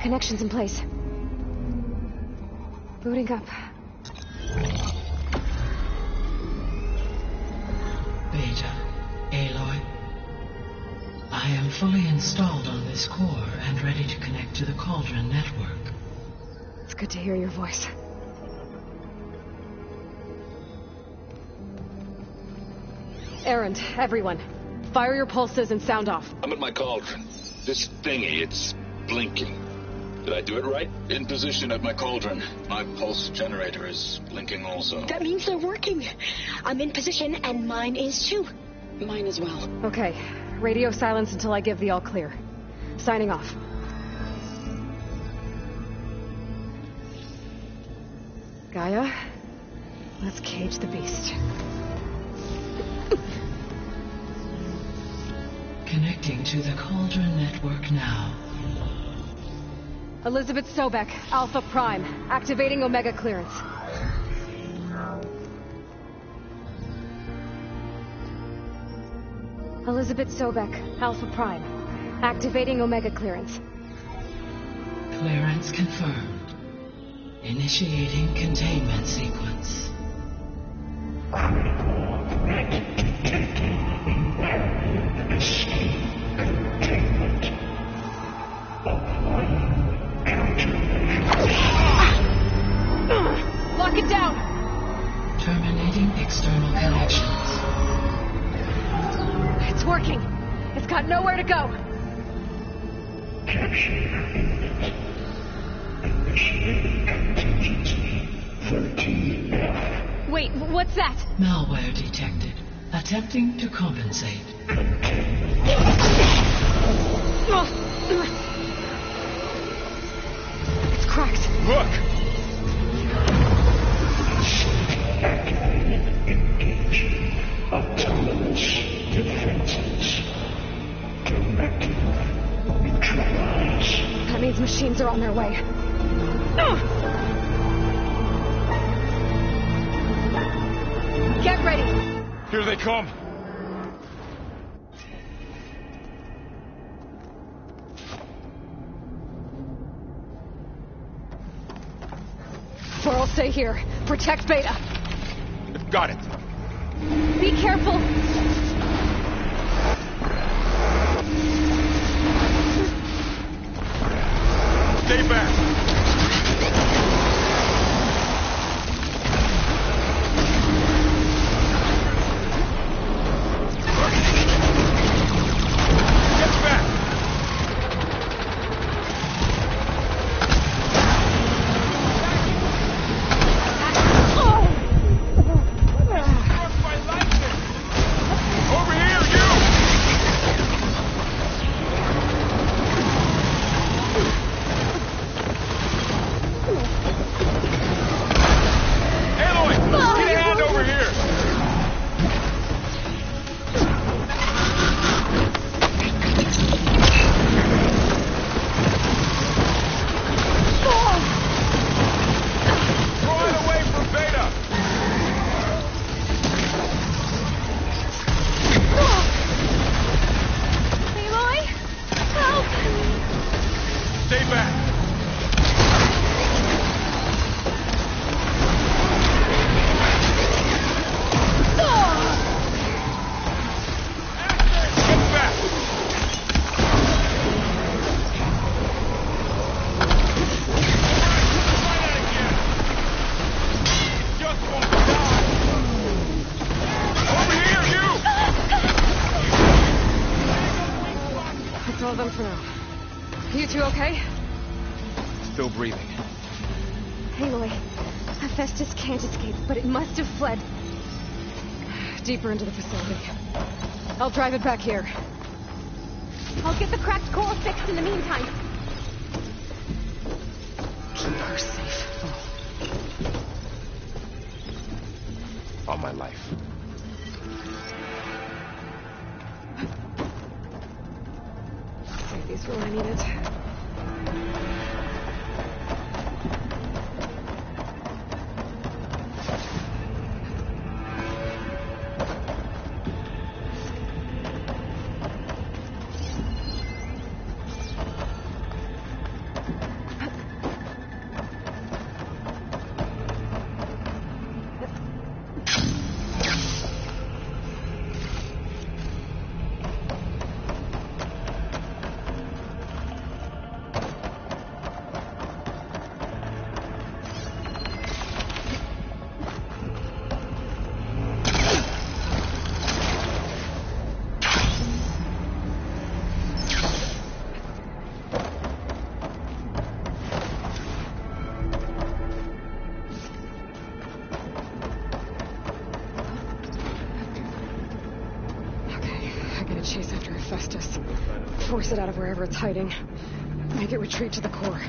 Connections in place. Booting up. Beta, Aloy. I am fully installed on this core and ready to connect to the Cauldron network. It's good to hear your voice. Erend, everyone. Fire your pulses and sound off. I'm at my Cauldron. This thingy, it's blinking. Did I do it right? In position at my Cauldron. My pulse generator is blinking also. That means they're working. I'm in position, and mine is too. Mine as well. Okay. Radio silence until I give the all clear. Signing off. Gaia, let's cage the beast. Connecting to the Cauldron network now. Elizabeth Sobek, Alpha Prime, activating Omega clearance. Elizabeth Sobek, Alpha Prime, activating Omega clearance. Clearance confirmed. Initiating containment sequence. Lock it down! Terminating external connections. It's working. It's got nowhere to go. Wait, what's that? Malware detected. Attempting to compensate. It's cracked. Look! Autonomous defenses. Directive neutralized. That means machines are on their way. Get ready! Here they come! Or I'll stay here. Protect Beta. Got it! Be careful! Stay back! Still breathing. Aloy, Hephaestus can't escape, but it must have fled deeper into the facility. I'll drive it back here. I'll get the cracked core fixed in the meantime. Keep her safe. On my life. Save these for when I need it. force it out of wherever it's hiding. Make it retreat to the core.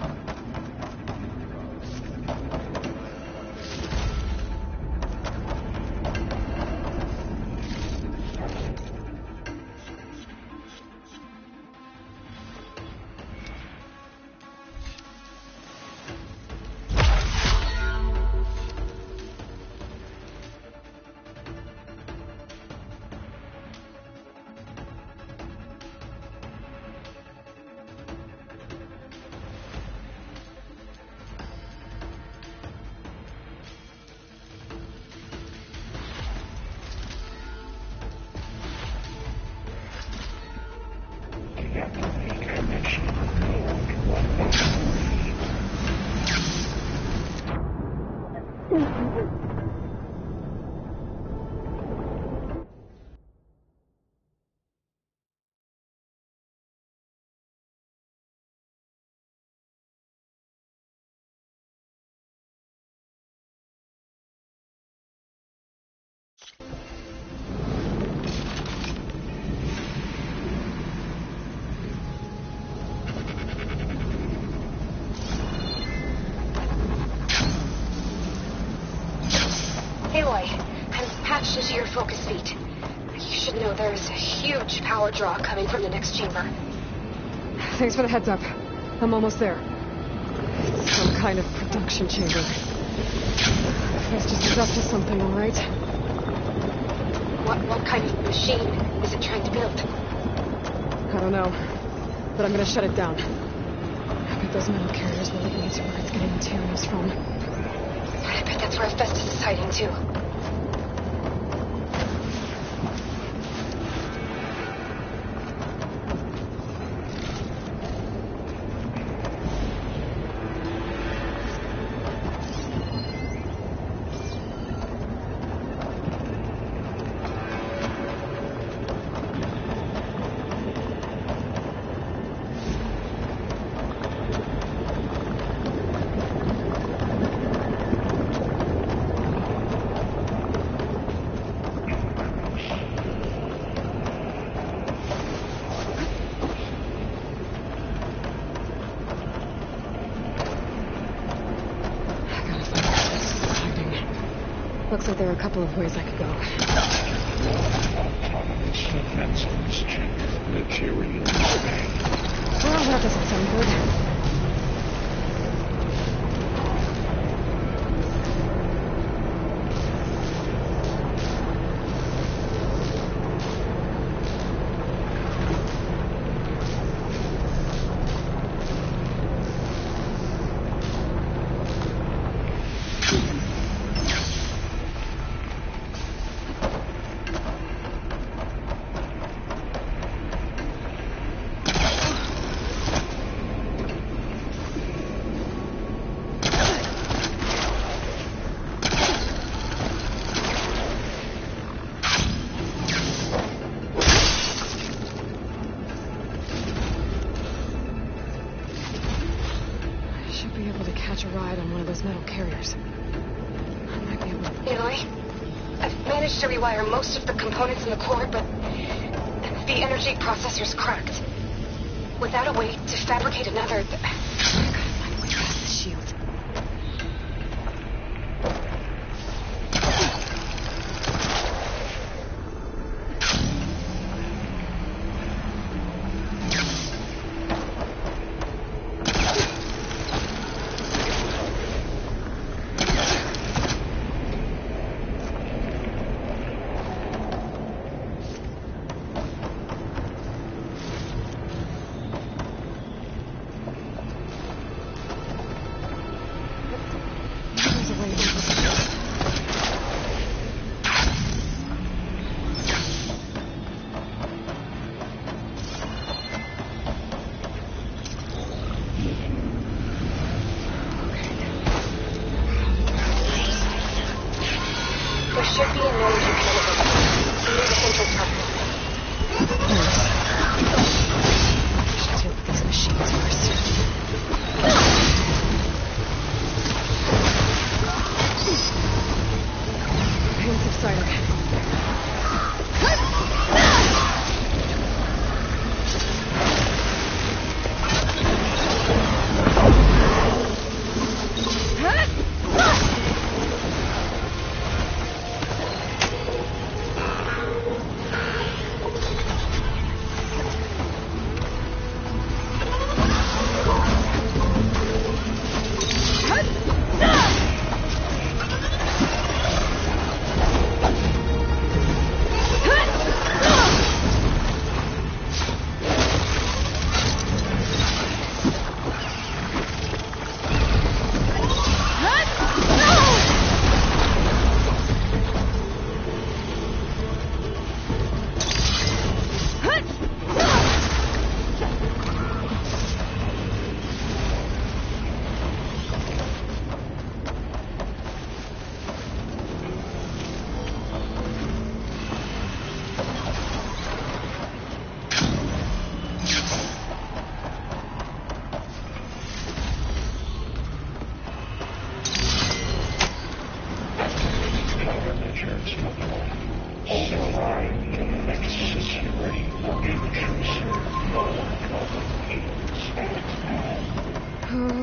Aloy, I'm patched into your focus feed. You should know there's a huge power draw coming from the next chamber. Thanks for the heads up. I'm almost there. It's some kind of production chamber. Festus is up to something, all right? What kind of machine is it trying to build? I don't know, but I'm gonna shut it down. I bet those metal carriers will lead me to where it's getting materials from. I bet that's where Festus is hiding, too. Looks like there are a couple of ways I could go. Autonomous defenses check materials. Well, that doesn't sound good. Catch a ride on one of those metal carriers. I might be able to... Aloy, I've managed to rewire most of the components in the core, but the energy processor's cracked. Without a way to fabricate another... I gotta find a way past the shield.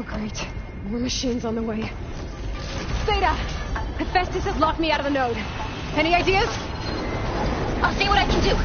great. More machines on the way. Theta! Hephaestus has locked me out of the node. Any ideas? I'll see what I can do.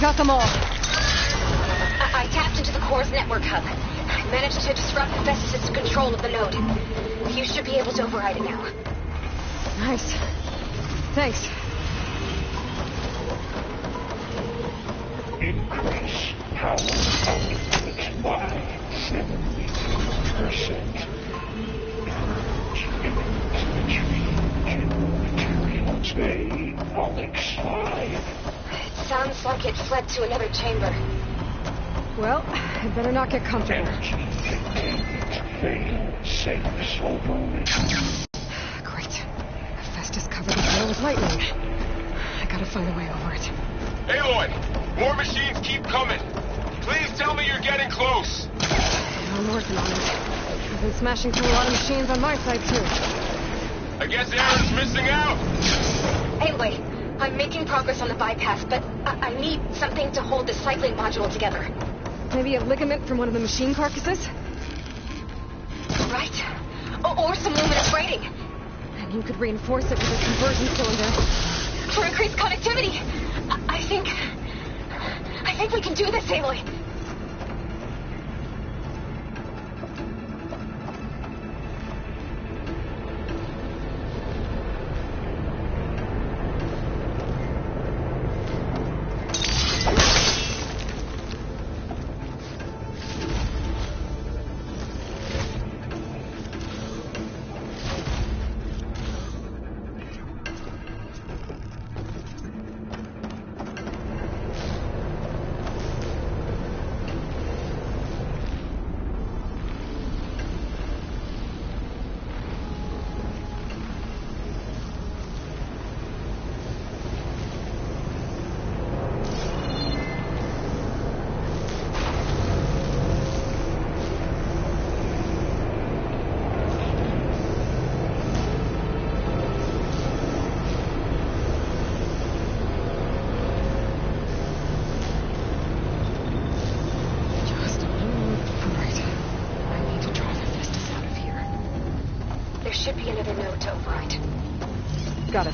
Got them all. I tapped into the core's network hub. I managed to disrupt Hephaestus' control of the node. You should be able to override it now. Nice. Thanks. Increase power output by 70%. Purge inventory general materials bay Onyx 5. Sounds like it fled to another chamber. Well, I better not get comfortable. Energy containment fail safes overrun. Great. Hephaestus covered the floor with lightning. I gotta find a way over it. Aloy! More machines keep coming! Please tell me you're getting close! I'm working on it. I've been smashing through a lot of machines on my side, too. I guess Aaron's missing out! Anyway, I'm making progress on the bypass, but I need something to hold the cycling module together. Maybe a ligament from one of the machine carcasses? Right. Or some luminous braiding. And you could reinforce it with a conversion cylinder. For increased connectivity. I think we can do this, Aloy. to override. Got it.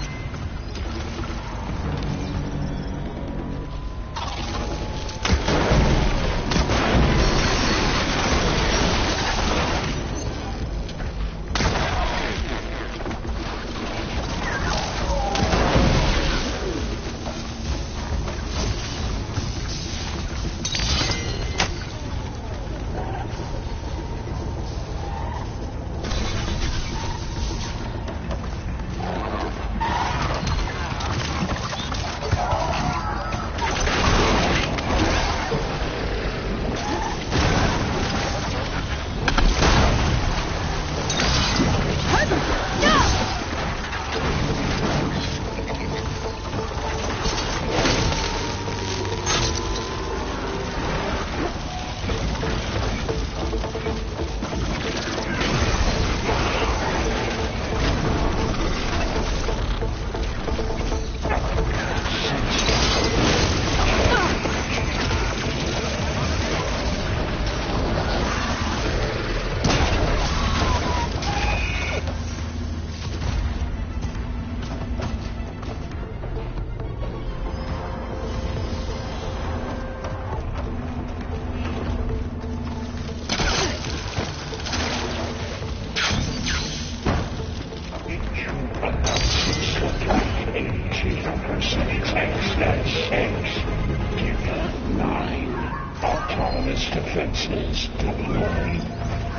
Autonomous defenses deployed.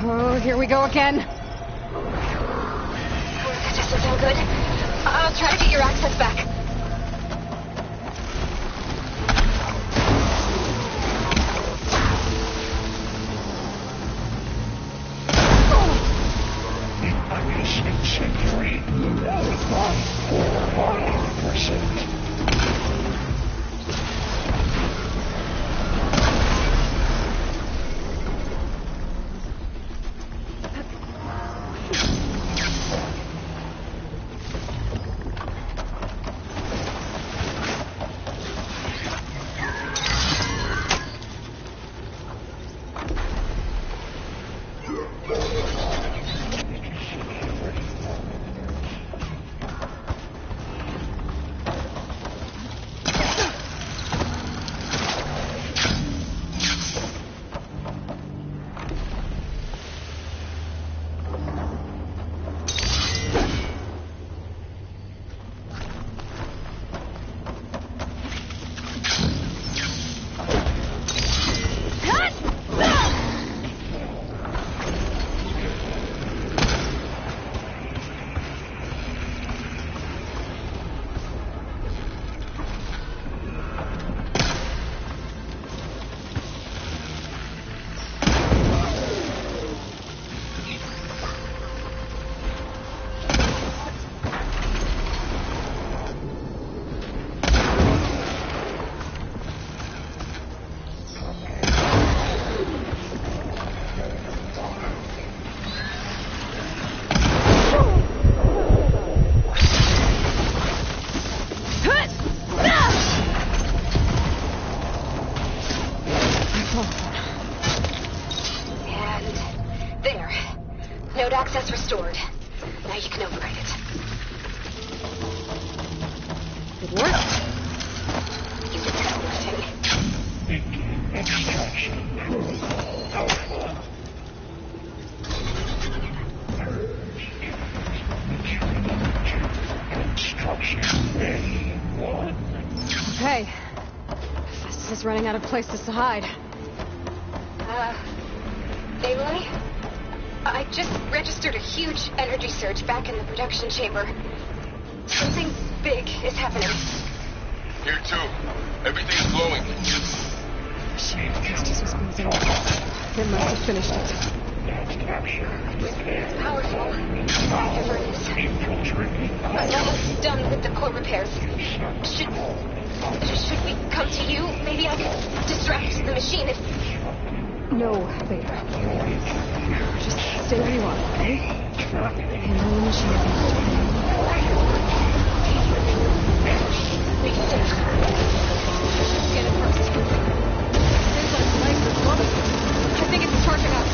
Oh, here we go again. That doesn't sound good. I'll try to get your access back. Increase incendiary. Qualify for 100%. Node access restored. Now you can override it. It worked. You did everything. Extraction protocol alpha. Purge. Construction A1. Okay. Festus is running out of places to hide. Aloy? I just registered a huge energy surge back in the production chamber. Something big is happening. Here too. Everything's glowing. Shame Festus was moving. It must have finished it. Powerful. Whatever it is. I'm almost done with the core repairs. Should we come to you? Maybe I could distract the machine if... No, Vader. Just stay where you are, okay? Handle the machine. We can finish. Get it first. Seems like the legs are slow. I think it's charging up.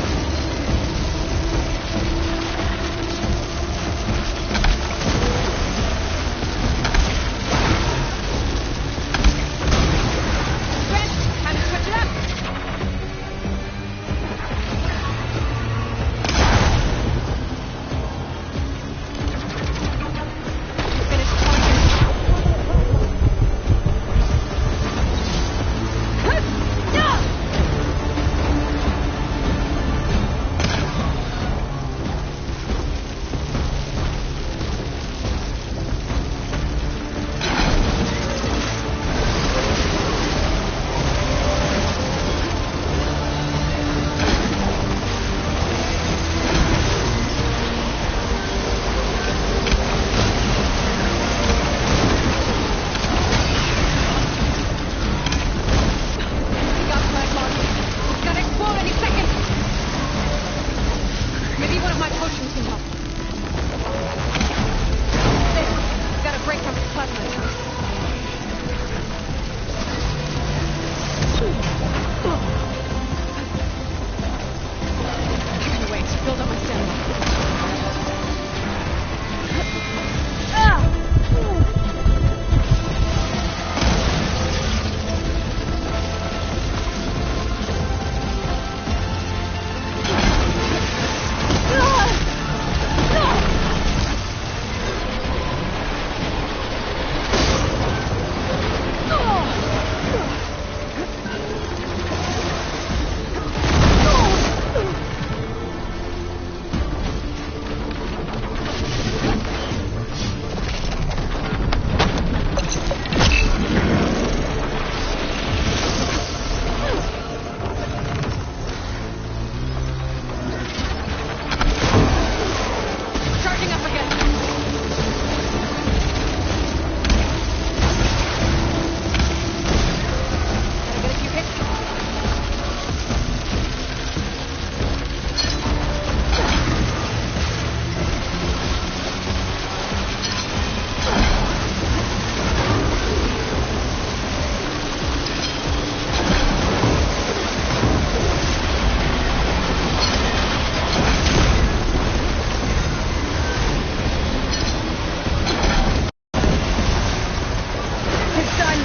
done!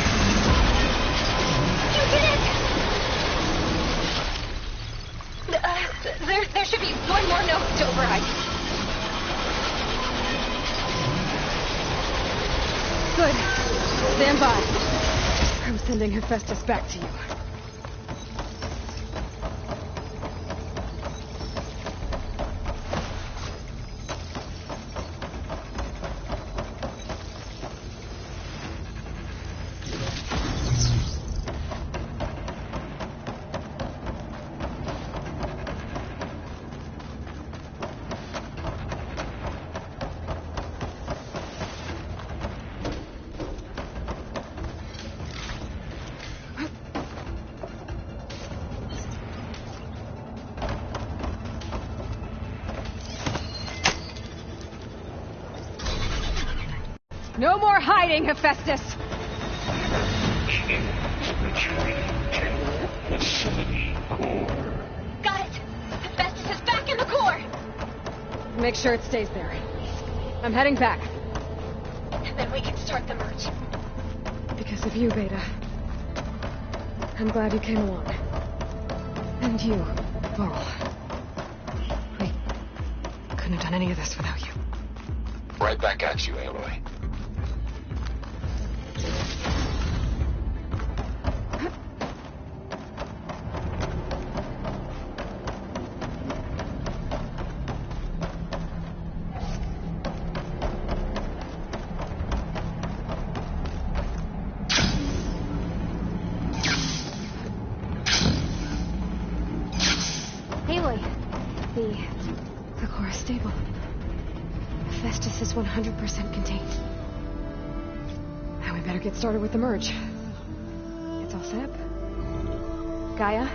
You did it! There should be one more node to override. Good. Stand by. I'm sending Hephaestus back to you. No more hiding, Hephaestus! Facility core. Got it! Hephaestus is back in the core! Make sure it stays there. I'm heading back. And then we can start the merge. Because of you, Beta. I'm glad you came along. And you, Varl. We couldn't have done any of this without you. Right back at you, Aloy. The core is stable. Hephaestus is 100% contained. Now we better get started with the merge. It's all set up. Gaia,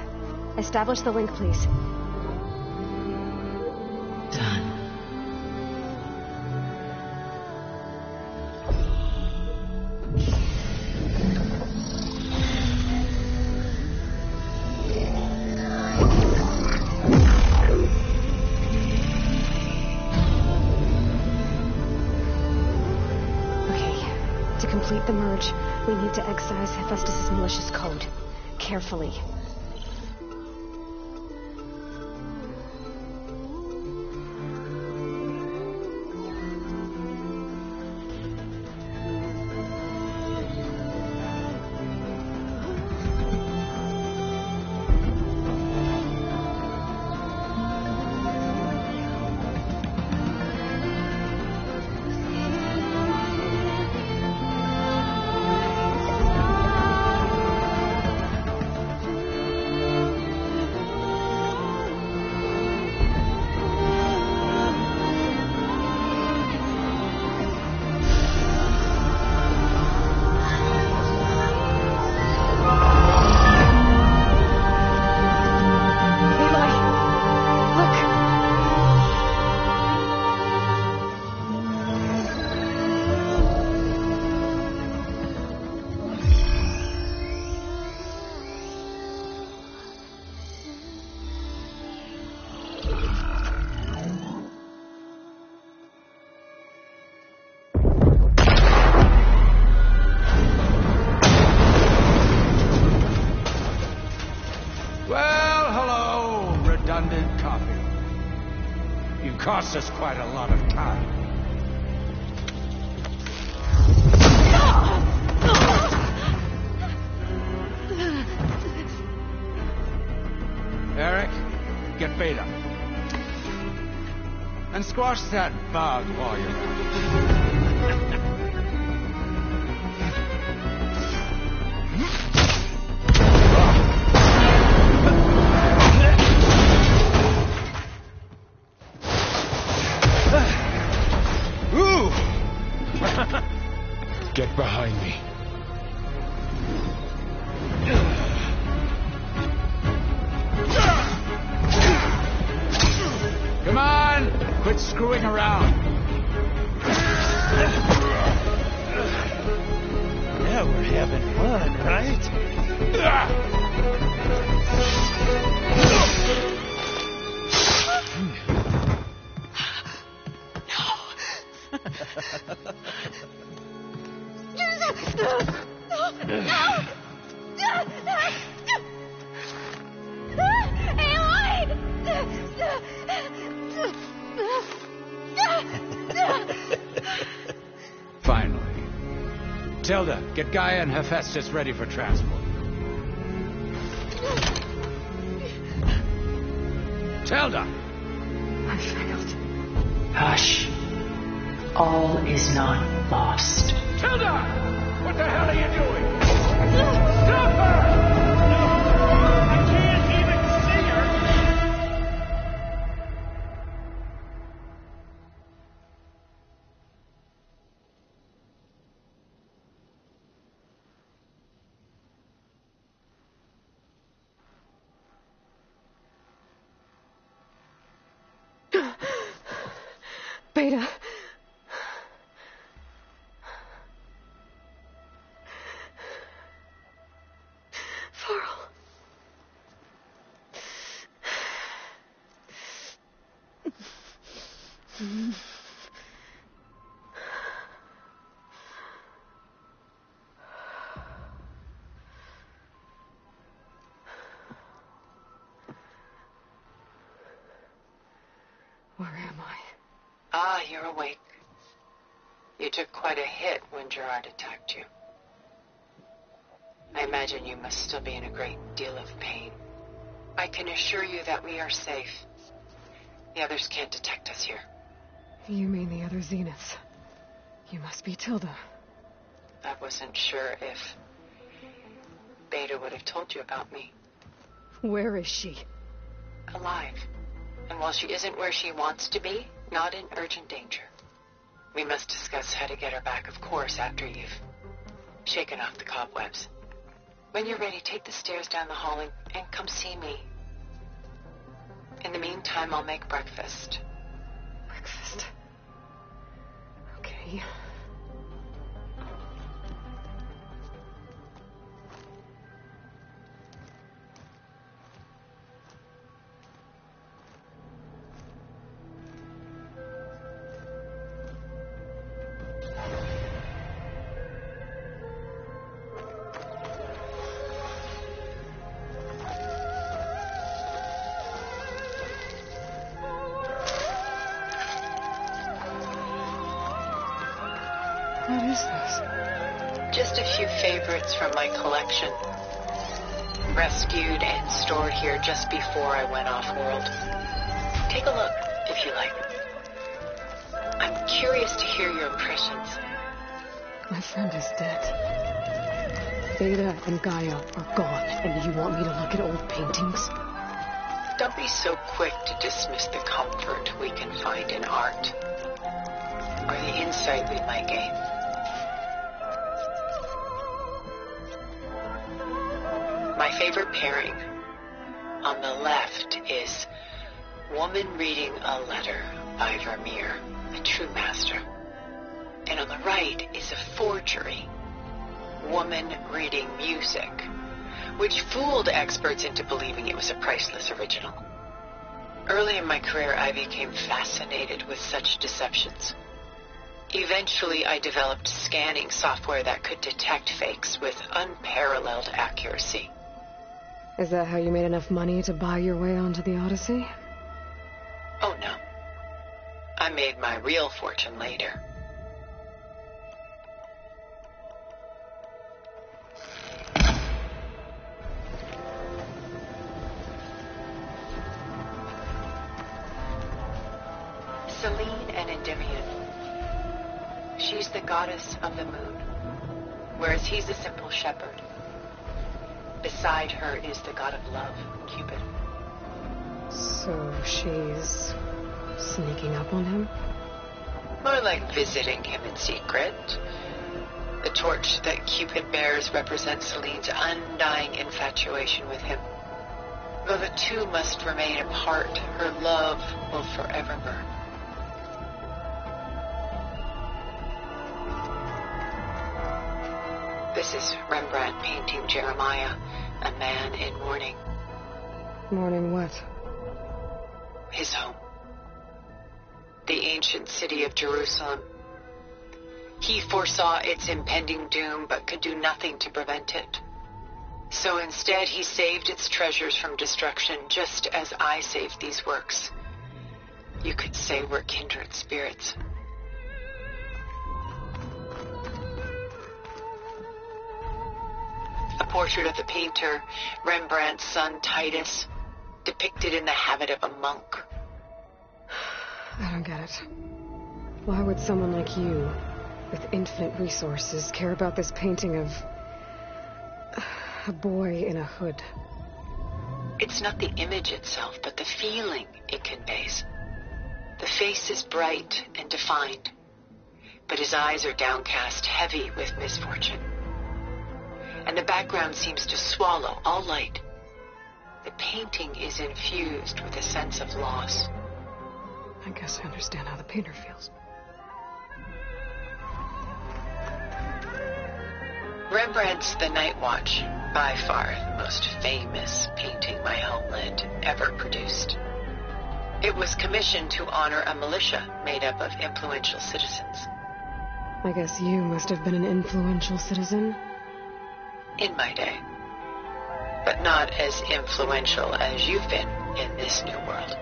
establish the link, please. Done. To complete the merge, we need to excise Hephaestus' malicious code. Carefully. Cost us quite a lot of time. Eric, get Beta. And squash that bug while you're at it. Get behind me. Come on! Quit screwing around. Yeah, we're having fun, right? Finally. Tilda, get Gaia and Hephaestus ready for transport. Tilda! I failed. Hush. All is not lost. Tilda! What the hell are you doing? Stop her! I can't even see her! Beta. Varl. Where am I? Ah, you're awake. You took quite a hit when Gerard attacked you. I imagine you must still be in a great deal of pain. I can assure you that we are safe. The others can't detect us here. You mean the other Zeniths? You must be Tilda. I wasn't sure if Beta would have told you about me. Where is she? Alive. And while she isn't where she wants to be, not in urgent danger. We must discuss how to get her back, of course, after you've shaken off the cobwebs. When you're ready, take the stairs down the hall and come see me. In the meantime, I'll make breakfast. Breakfast. Okay. What is this? Just a few favorites from my collection. Rescued and stored here just before I went off-world. Take a look, if you like. I'm curious to hear your impressions. My friend is dead. Beta and Gaia are gone, and you want me to look at old paintings? Don't be so quick to dismiss the comfort we can find in art, or the insight we might gain. My favorite pairing on the left is Woman Reading a Letter by Vermeer, a true master. And on the right is a forgery, Woman Reading Music, which fooled experts into believing it was a priceless original. Early in my career, I became fascinated with such deceptions. Eventually, I developed scanning software that could detect fakes with unparalleled accuracy. Is that how you made enough money to buy your way onto the Odyssey? Oh no. I made my real fortune later. Selene and Endymion. She's the goddess of the moon, whereas he's a simple shepherd. Beside her is the god of love, Cupid. So she's sneaking up on him? More like visiting him in secret. The torch that Cupid bears represents Selene's undying infatuation with him. Though the two must remain apart, her love will forever burn. This is Rembrandt painting Jeremiah, a man in mourning. Mourning what? His home. The ancient city of Jerusalem. He foresaw its impending doom, but could do nothing to prevent it. So instead, he saved its treasures from destruction, just as I saved these works. You could say we're kindred spirits. A portrait of the painter, Rembrandt's son Titus, depicted in the habit of a monk. I don't get it. Why would someone like you, with infinite resources, care about this painting of a boy in a hood? It's not the image itself, but the feeling it conveys. The face is bright and defined, but his eyes are downcast, heavy with misfortune. And the background seems to swallow all light. The painting is infused with a sense of loss. I guess I understand how the painter feels. Rembrandt's The Night Watch, by far the most famous painting my homeland ever produced. It was commissioned to honor a militia made up of influential citizens. I guess you must have been an influential citizen. In my day. But not as influential as you've been in this new world.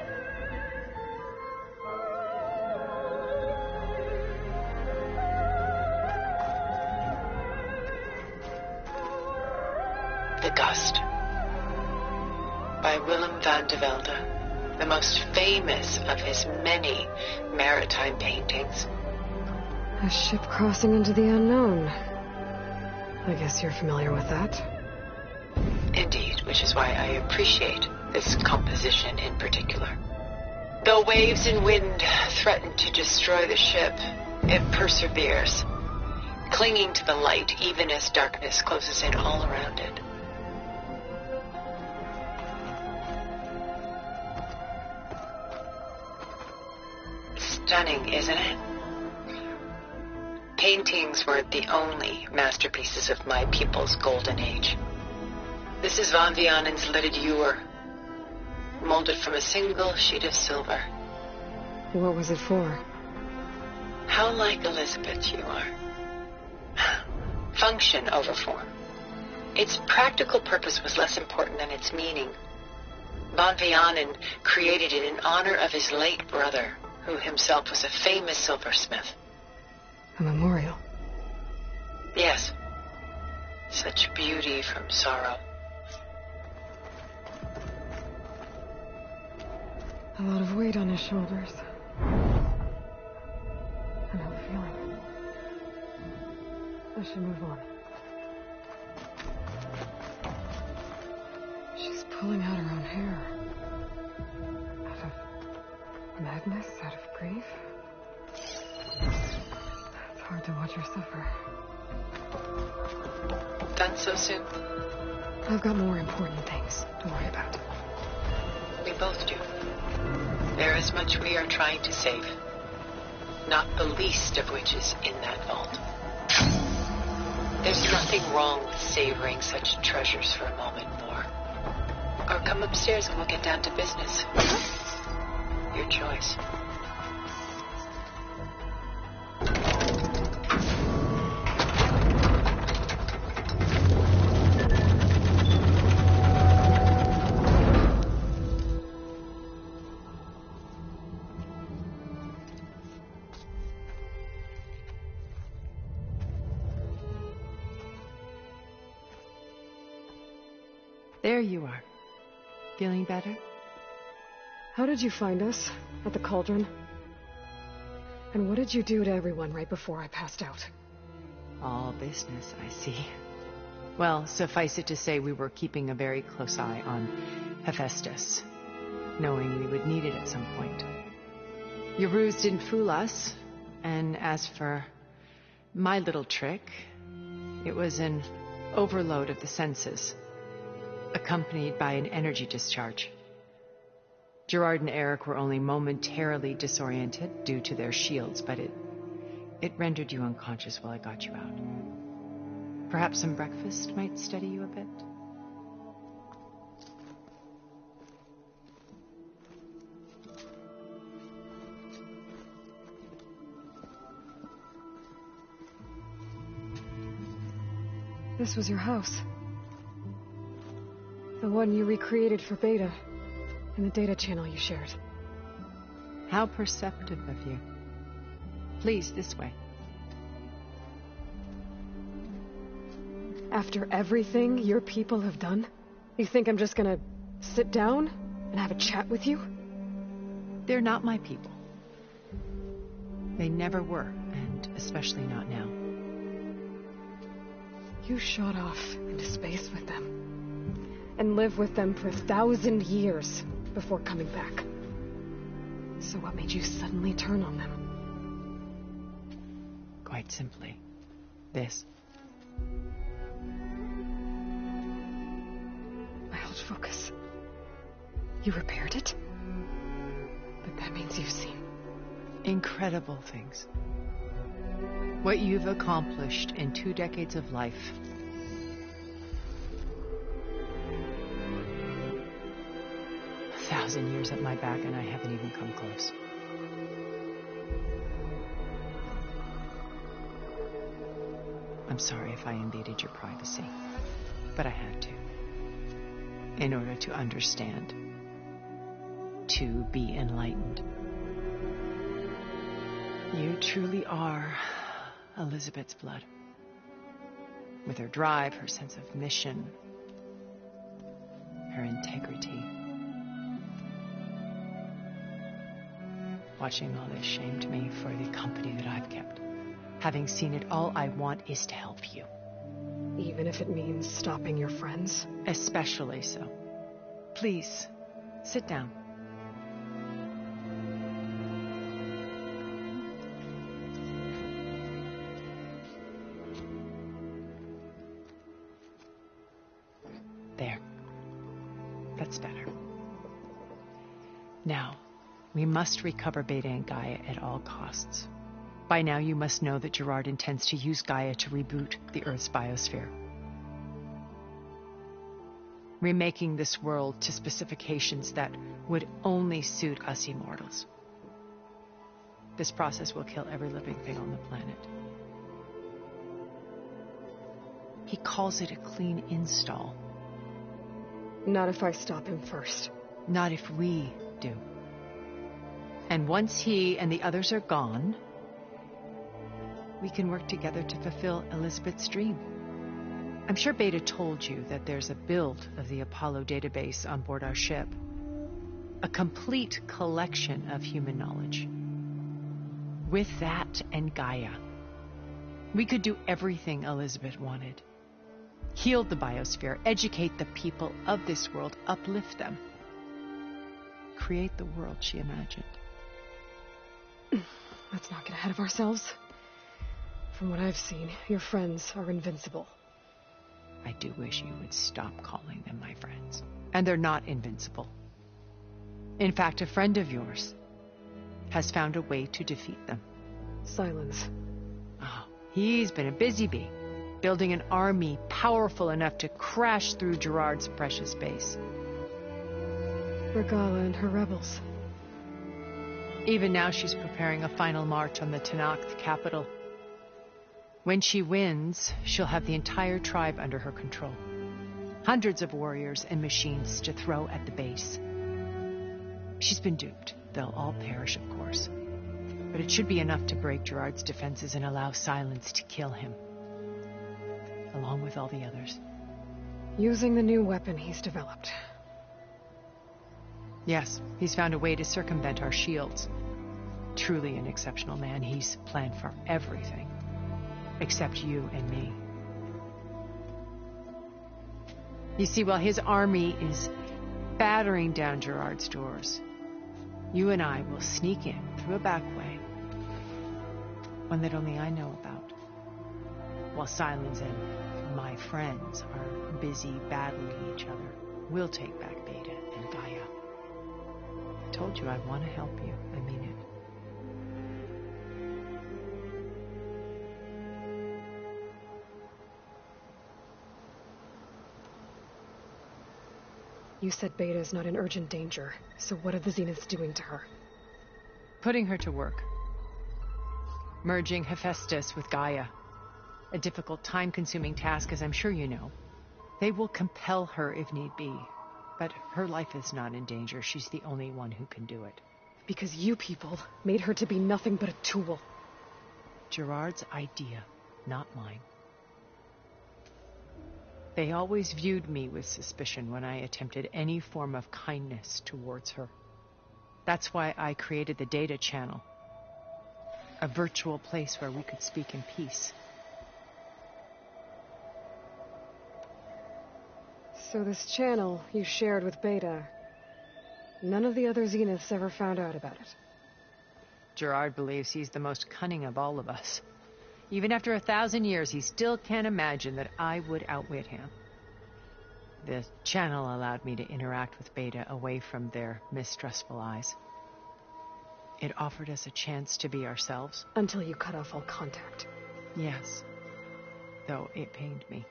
The Gust, by Willem van de Velde, the most famous of his many maritime paintings. A ship crossing into the unknown. I guess you're familiar with that. Indeed, which is why I appreciate this composition in particular. Though waves and wind threaten to destroy the ship, it perseveres, clinging to the light even as darkness closes in all around it. Stunning, isn't it? Paintings weren't the only masterpieces of my people's golden age. This is Van Vianen's Lidded Ewer, molded from a single sheet of silver. What was it for? How like Elizabeth you are. Function over form. Its practical purpose was less important than its meaning. Van Vianen created it in honor of his late brother, who himself was a famous silversmith. A memorial? Yes. Such beauty from sorrow. A lot of weight on his shoulders. I know the feeling. I should move on. She's pulling out her own hair. Out of madness, out of grief. It's hard to watch her suffer. Done so soon? I've got more important things to worry about. We both do. There is much we are trying to save. Not the least of which is in that vault. There's nothing wrong with savoring such treasures for a moment more. Or come upstairs and we'll get down to business. Your choice. There you are. Feeling better? How did you find us? At the Cauldron? And what did you do to everyone right before I passed out? All business, I see. Well, suffice it to say we were keeping a very close eye on Hephaestus, knowing we would need it at some point. Your ruse didn't fool us, and as for my little trick, it was an overload of the senses, accompanied by an energy discharge. Gerard and Eric were only momentarily disoriented due to their shields, but it rendered you unconscious while I got you out. Perhaps some breakfast might steady you a bit? This was your house. The one you recreated for Beta, in the data channel you shared. How perceptive of you. Please, this way. After everything your people have done, you think I'm just gonna sit down and have a chat with you? They're not my people. They never were, and especially not now. You shot off into space with them, and lived with them for 1,000 years before coming back. So what made you suddenly turn on them? Quite simply, this. My old focus. You repaired it? But that means you've seen incredible things. What you've accomplished in 2 decades of life. A 1,000 years at my back and I haven't even come close. I'm sorry if I invaded your privacy, but I had to. In order to understand. To be enlightened. You truly are Elizabeth's blood. With her drive, her sense of mission, her integrity. Watching all this shamed me for the company that I've kept. Having seen it, all I want is to help you. Even if it means stopping your friends? Especially so. Please, sit down. There. That's better. Now, we must recover Beta and Gaia at all costs. By now, you must know that Gerard intends to use Gaia to reboot the Earth's biosphere. Remaking this world to specifications that would only suit us immortals. This process will kill every living thing on the planet. He calls it a clean install. Not if I stop him first. Not if we do. And once he and the others are gone, we can work together to fulfill Elizabeth's dream. I'm sure Beta told you that there's a build of the Apollo database on board our ship. A complete collection of human knowledge. With that and Gaia, we could do everything Elizabeth wanted. Heal the biosphere, educate the people of this world, uplift them. Create the world she imagined. Let's not get ahead of ourselves. From what I've seen, your friends are invincible. I do wish you would stop calling them my friends. And they're not invincible. In fact, a friend of yours has found a way to defeat them. Silence. Oh, he's been a busy bee, building an army powerful enough to crash through Gerard's precious base. Regala and her rebels. Even now she's preparing a final march on the Tenakth capital. When she wins, she'll have the entire tribe under her control. Hundreds of warriors and machines to throw at the base. She's been duped. They'll all perish, of course. But it should be enough to break Gerard's defenses and allow Silence to kill him. Along with all the others. Using the new weapon he's developed. Yes, he's found a way to circumvent our shields. Truly an exceptional man. He's planned for everything. Except you and me. You see, while his army is battering down Gerard's doors, you and I will sneak in through a back way. One that only I know about. While Silence and my friends are busy battling each other, we'll take back Beta and Gaia. I told you I want to help you. I mean it. You said Beta is not in urgent danger, so what are the Zeniths doing to her? Putting her to work. Merging Hephaestus with Gaia. a difficult, time-consuming task, as I'm sure you know. They will compel her if need be. But her life is not in danger. She's the only one who can do it. Because you people made her to be nothing but a tool. Gerard's idea, not mine. They always viewed me with suspicion when I attempted any form of kindness towards her. That's why I created the Data Channel. A virtual place where we could speak in peace. So this channel you shared with Beta, none of the other Zeniths ever found out about it? Gerard believes he's the most cunning of all of us. Even after 1,000 years, he still can't imagine that I would outwit him. The channel allowed me to interact with Beta away from their mistrustful eyes. It offered us a chance to be ourselves. Until you cut off all contact. Yes. Though it pained me.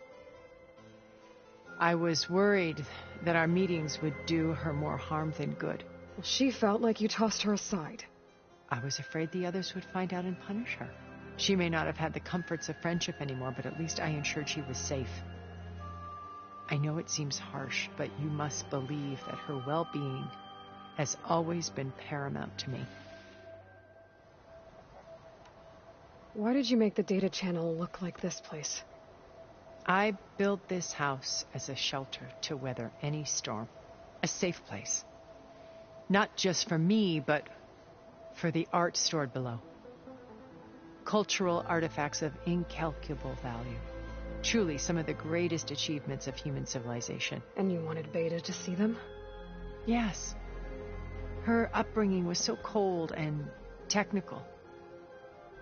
I was worried that our meetings would do her more harm than good. Well, she felt like you tossed her aside. I was afraid the others would find out and punish her. She may not have had the comforts of friendship anymore, but at least I ensured she was safe. I know it seems harsh, but you must believe that her well-being has always been paramount to me. Why did you make the Data Channel look like this place? I built this house as a shelter to weather any storm. A safe place. Not just for me, but for the art stored below. Cultural artifacts of incalculable value. Truly some of the greatest achievements of human civilization. And you wanted Beta to see them? Yes. Her upbringing was so cold and technical.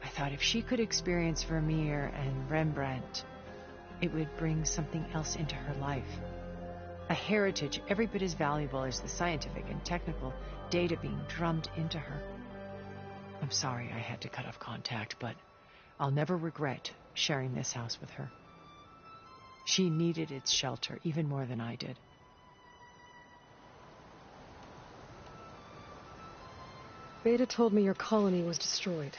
I thought if she could experience Vermeer and Rembrandt, it would bring something else into her life. A heritage every bit as valuable as the scientific and technical data being drummed into her. I'm sorry I had to cut off contact, but I'll never regret sharing this house with her. She needed its shelter even more than I did. Beta told me your colony was destroyed.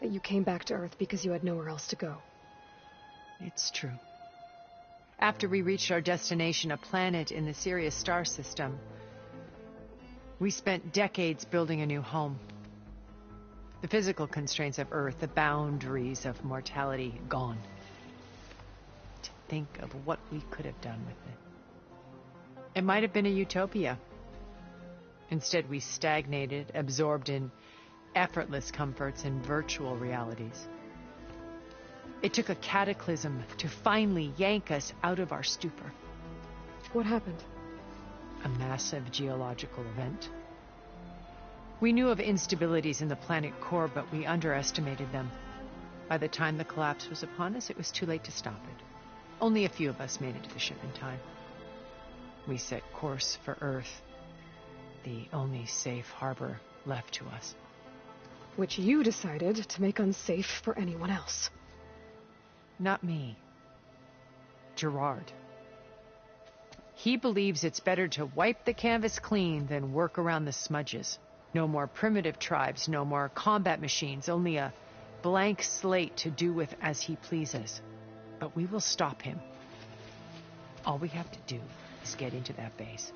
That you came back to Earth because you had nowhere else to go. It's true. After we reached our destination, a planet in the Sirius star system, we spent decades building a new home. The physical constraints of Earth, the boundaries of mortality, gone. To think of what we could have done with it. It might have been a utopia. Instead, we stagnated, absorbed in effortless comforts and virtual realities. It took a cataclysm to finally yank us out of our stupor. What happened? A massive geological event. We knew of instabilities in the planet core, but we underestimated them. By the time the collapse was upon us, it was too late to stop it. Only a few of us made it to the ship in time. We set course for Earth, the only safe harbor left to us. Which you decided to make unsafe for anyone else. Not me. Gerard. He believes it's better to wipe the canvas clean than work around the smudges. No more primitive tribes, no more combat machines, only a blank slate to do with as he pleases. But we will stop him. All we have to do is get into that base.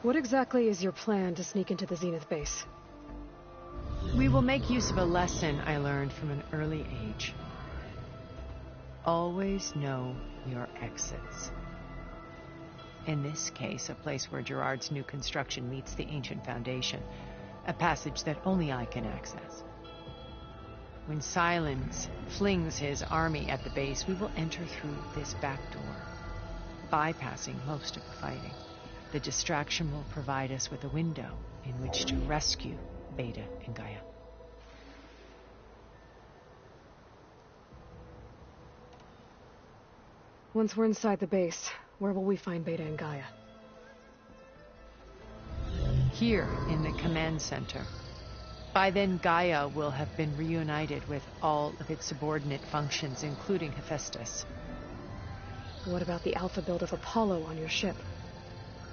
What exactly is your plan to sneak into the Zenith base? We will make use of a lesson I learned from an early age. Always know your exits. In this case, a place where Gerard's new construction meets the ancient foundation, a passage that only I can access. When Silence flings his army at the base, we will enter through this back door, bypassing most of the fighting. The distraction will provide us with a window in which to rescue Beta and Gaia. Once we're inside the base, where will we find Beta and Gaia? Here in the command center. By then, Gaia will have been reunited with all of its subordinate functions, including Hephaestus. What about the alpha build of Apollo on your ship?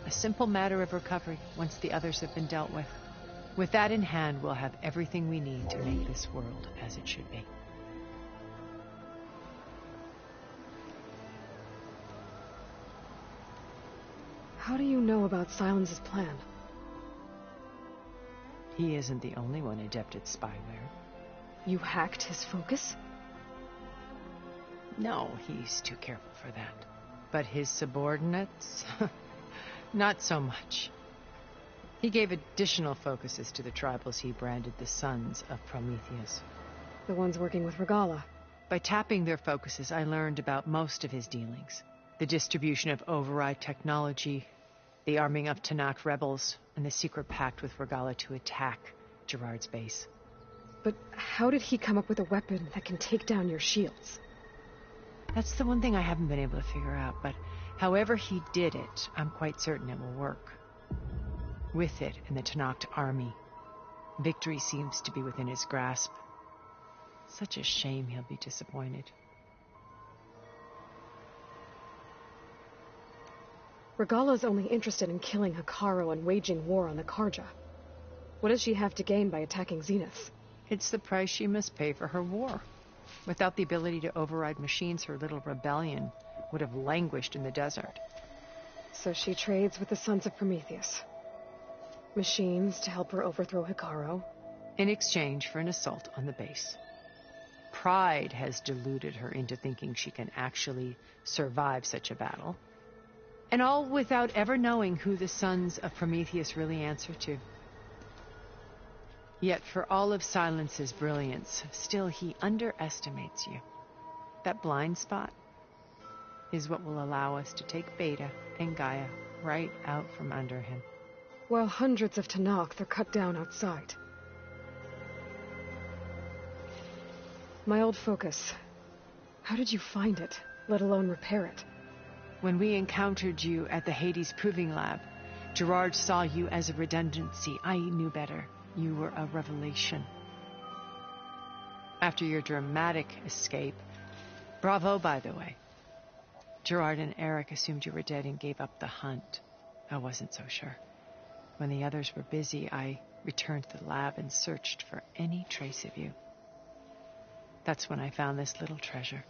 A simple matter of recovery once the others have been dealt with. With that in hand, we'll have everything we need to make this world as it should be. How do you know about Silence's plan? He isn't the only one adept at spyware. You hacked his focus? No, he's too careful for that. But his subordinates? Not so much. He gave additional focuses to the tribals he branded the Sons of Prometheus. The ones working with Regalla. By tapping their focuses, I learned about most of his dealings. The distribution of override technology, the arming of Tanakh rebels, and the secret pact with Regalla to attack Gerard's base. But how did he come up with a weapon that can take down your shields? That's the one thing I haven't been able to figure out, but however he did it, I'm quite certain it will work. With it and the Tanakh army, victory seems to be within his grasp. Such a shame he'll be disappointed. Regalla's only interested in killing Hekarro and waging war on the Karja. What does she have to gain by attacking Zenith? It's the price she must pay for her war. Without the ability to override machines, her little rebellion would have languished in the desert. So she trades with the Sons of Prometheus. Machines to help her overthrow Hekarro. In exchange for an assault on the base. Pride has deluded her into thinking she can actually survive such a battle. And all without ever knowing who the Sons of Prometheus really answer to. Yet for all of Silence's brilliance, still he underestimates you. That blind spot is what will allow us to take Beta and Gaia right out from under him. While hundreds of Tanakh are cut down outside. My old focus. How did you find it, let alone repair it? When we encountered you at the Hades Proving Lab, Gerard saw you as a redundancy. I knew better. You were a revelation. After your dramatic escape, bravo, by the way. Gerard and Eric assumed you were dead and gave up the hunt. I wasn't so sure. When the others were busy, I returned to the lab and searched for any trace of you. That's when I found this little treasure.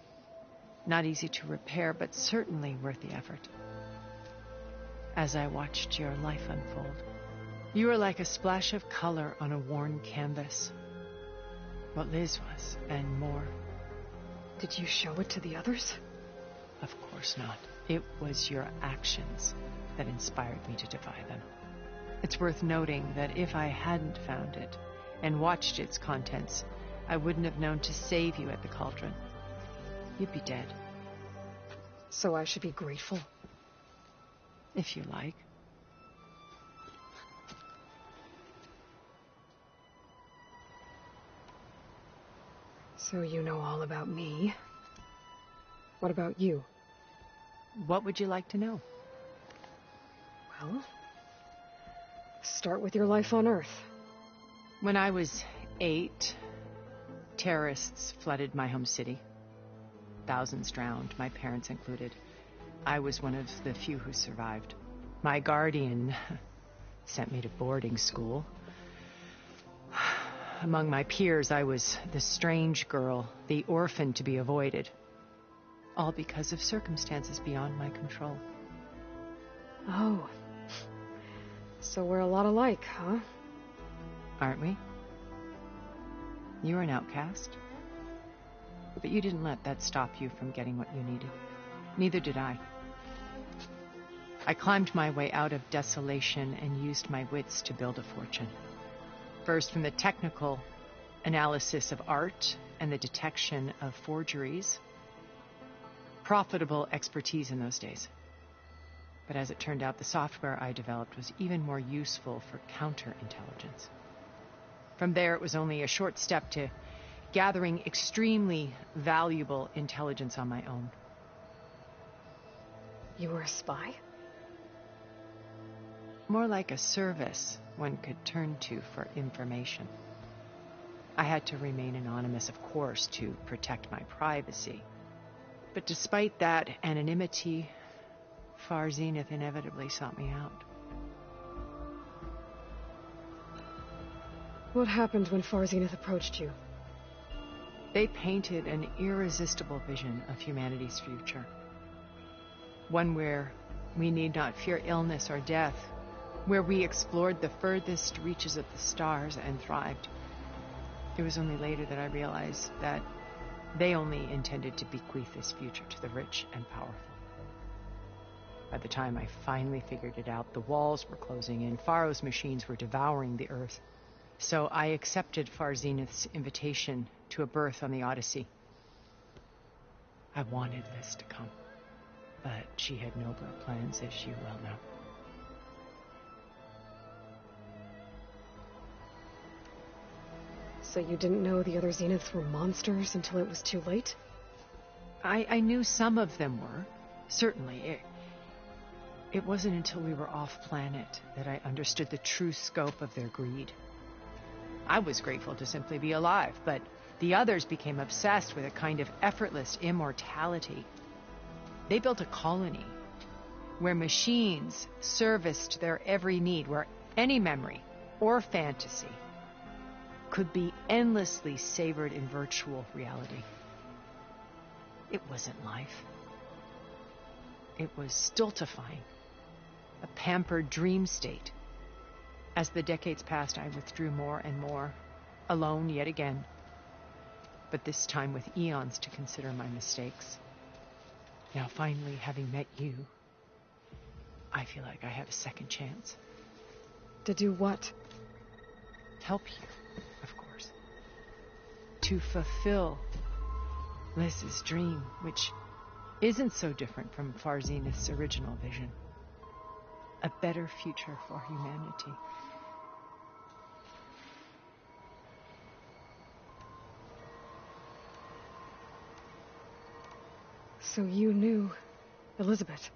Not easy to repair, but certainly worth the effort. As I watched your life unfold, you were like a splash of color on a worn canvas. What Liz was, and more. Did you show it to the others? Of course not. It was your actions that inspired me to defy them. It's worth noting that if I hadn't found it and watched its contents, I wouldn't have known to save you at the cauldron. You'd be dead. So I should be grateful? If you like. So you know all about me. What about you? What would you like to know? Well, start with your life on Earth. When I was 8, terrorists flooded my home city. Thousands drowned, my parents included. I was one of the few who survived. My guardian sent me to boarding school. Among my peers, I was the strange girl, the orphan to be avoided. All because of circumstances beyond my control. Oh. So we're a lot alike, huh? Aren't we? You're an outcast. But you didn't let that stop you from getting what you needed. Neither did I. I climbed my way out of desolation and used my wits to build a fortune. First from the technical analysis of art and the detection of forgeries. Profitable expertise in those days. But as it turned out, the software I developed was even more useful for counterintelligence. From there, it was only a short step to gathering extremely valuable intelligence on my own. You were a spy? More like a service one could turn to for information. I had to remain anonymous, of course, to protect my privacy. But despite that anonymity, Far Zenith inevitably sought me out. What happened when Far Zenith approached you? They painted an irresistible vision of humanity's future. One where we need not fear illness or death, where we explored the furthest reaches of the stars and thrived. It was only later that I realized that they only intended to bequeath this future to the rich and powerful. By the time I finally figured it out, the walls were closing in, Faro's machines were devouring the Earth. So I accepted Far Zenith's invitation to a berth on the Odyssey. I wanted Liz to come, but she had nobler plans, as you well know. So you didn't know the other Zeniths were monsters until it was too late? I knew some of them were, certainly. It wasn't until we were off-planet that I understood the true scope of their greed. I was grateful to simply be alive, but the others became obsessed with a kind of effortless immortality. They built a colony where machines serviced their every need, where any memory or fantasy could be endlessly savored in virtual reality. It wasn't life. It was stultifying, a pampered dream state. As the decades passed, I withdrew more and more, alone yet again, but this time with eons to consider my mistakes. Now, finally, having met you, I feel like I have a second chance. To do what? Help you, of course. To fulfill Liz's dream, which isn't so different from Far Zenith's original vision. A better future for humanity. So you knew Elizabeth.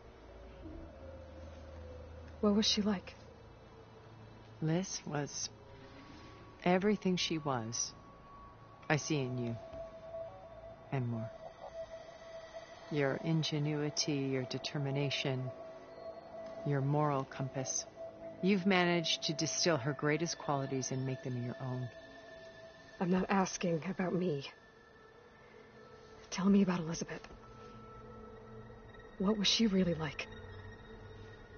What was she like? Liz was everything she was. I see in you. And more. Your ingenuity, your determination, your moral compass. You've managed to distill her greatest qualities and make them your own. I'm not asking about me. Tell me about Elizabeth. What was she really like?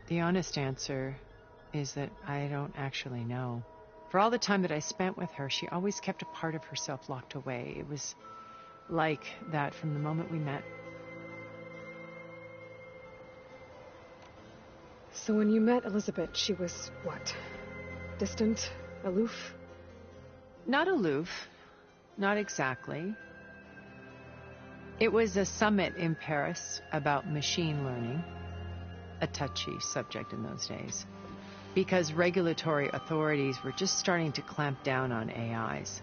The honest answer is that I don't actually know. For all the time that I spent with her, she always kept a part of herself locked away. It was like that from the moment we met. So when you met Elizabeth, she was what? Distant? Aloof? Not aloof. Not exactly. It was a summit in Paris about machine learning, a touchy subject in those days, because regulatory authorities were just starting to clamp down on AIs.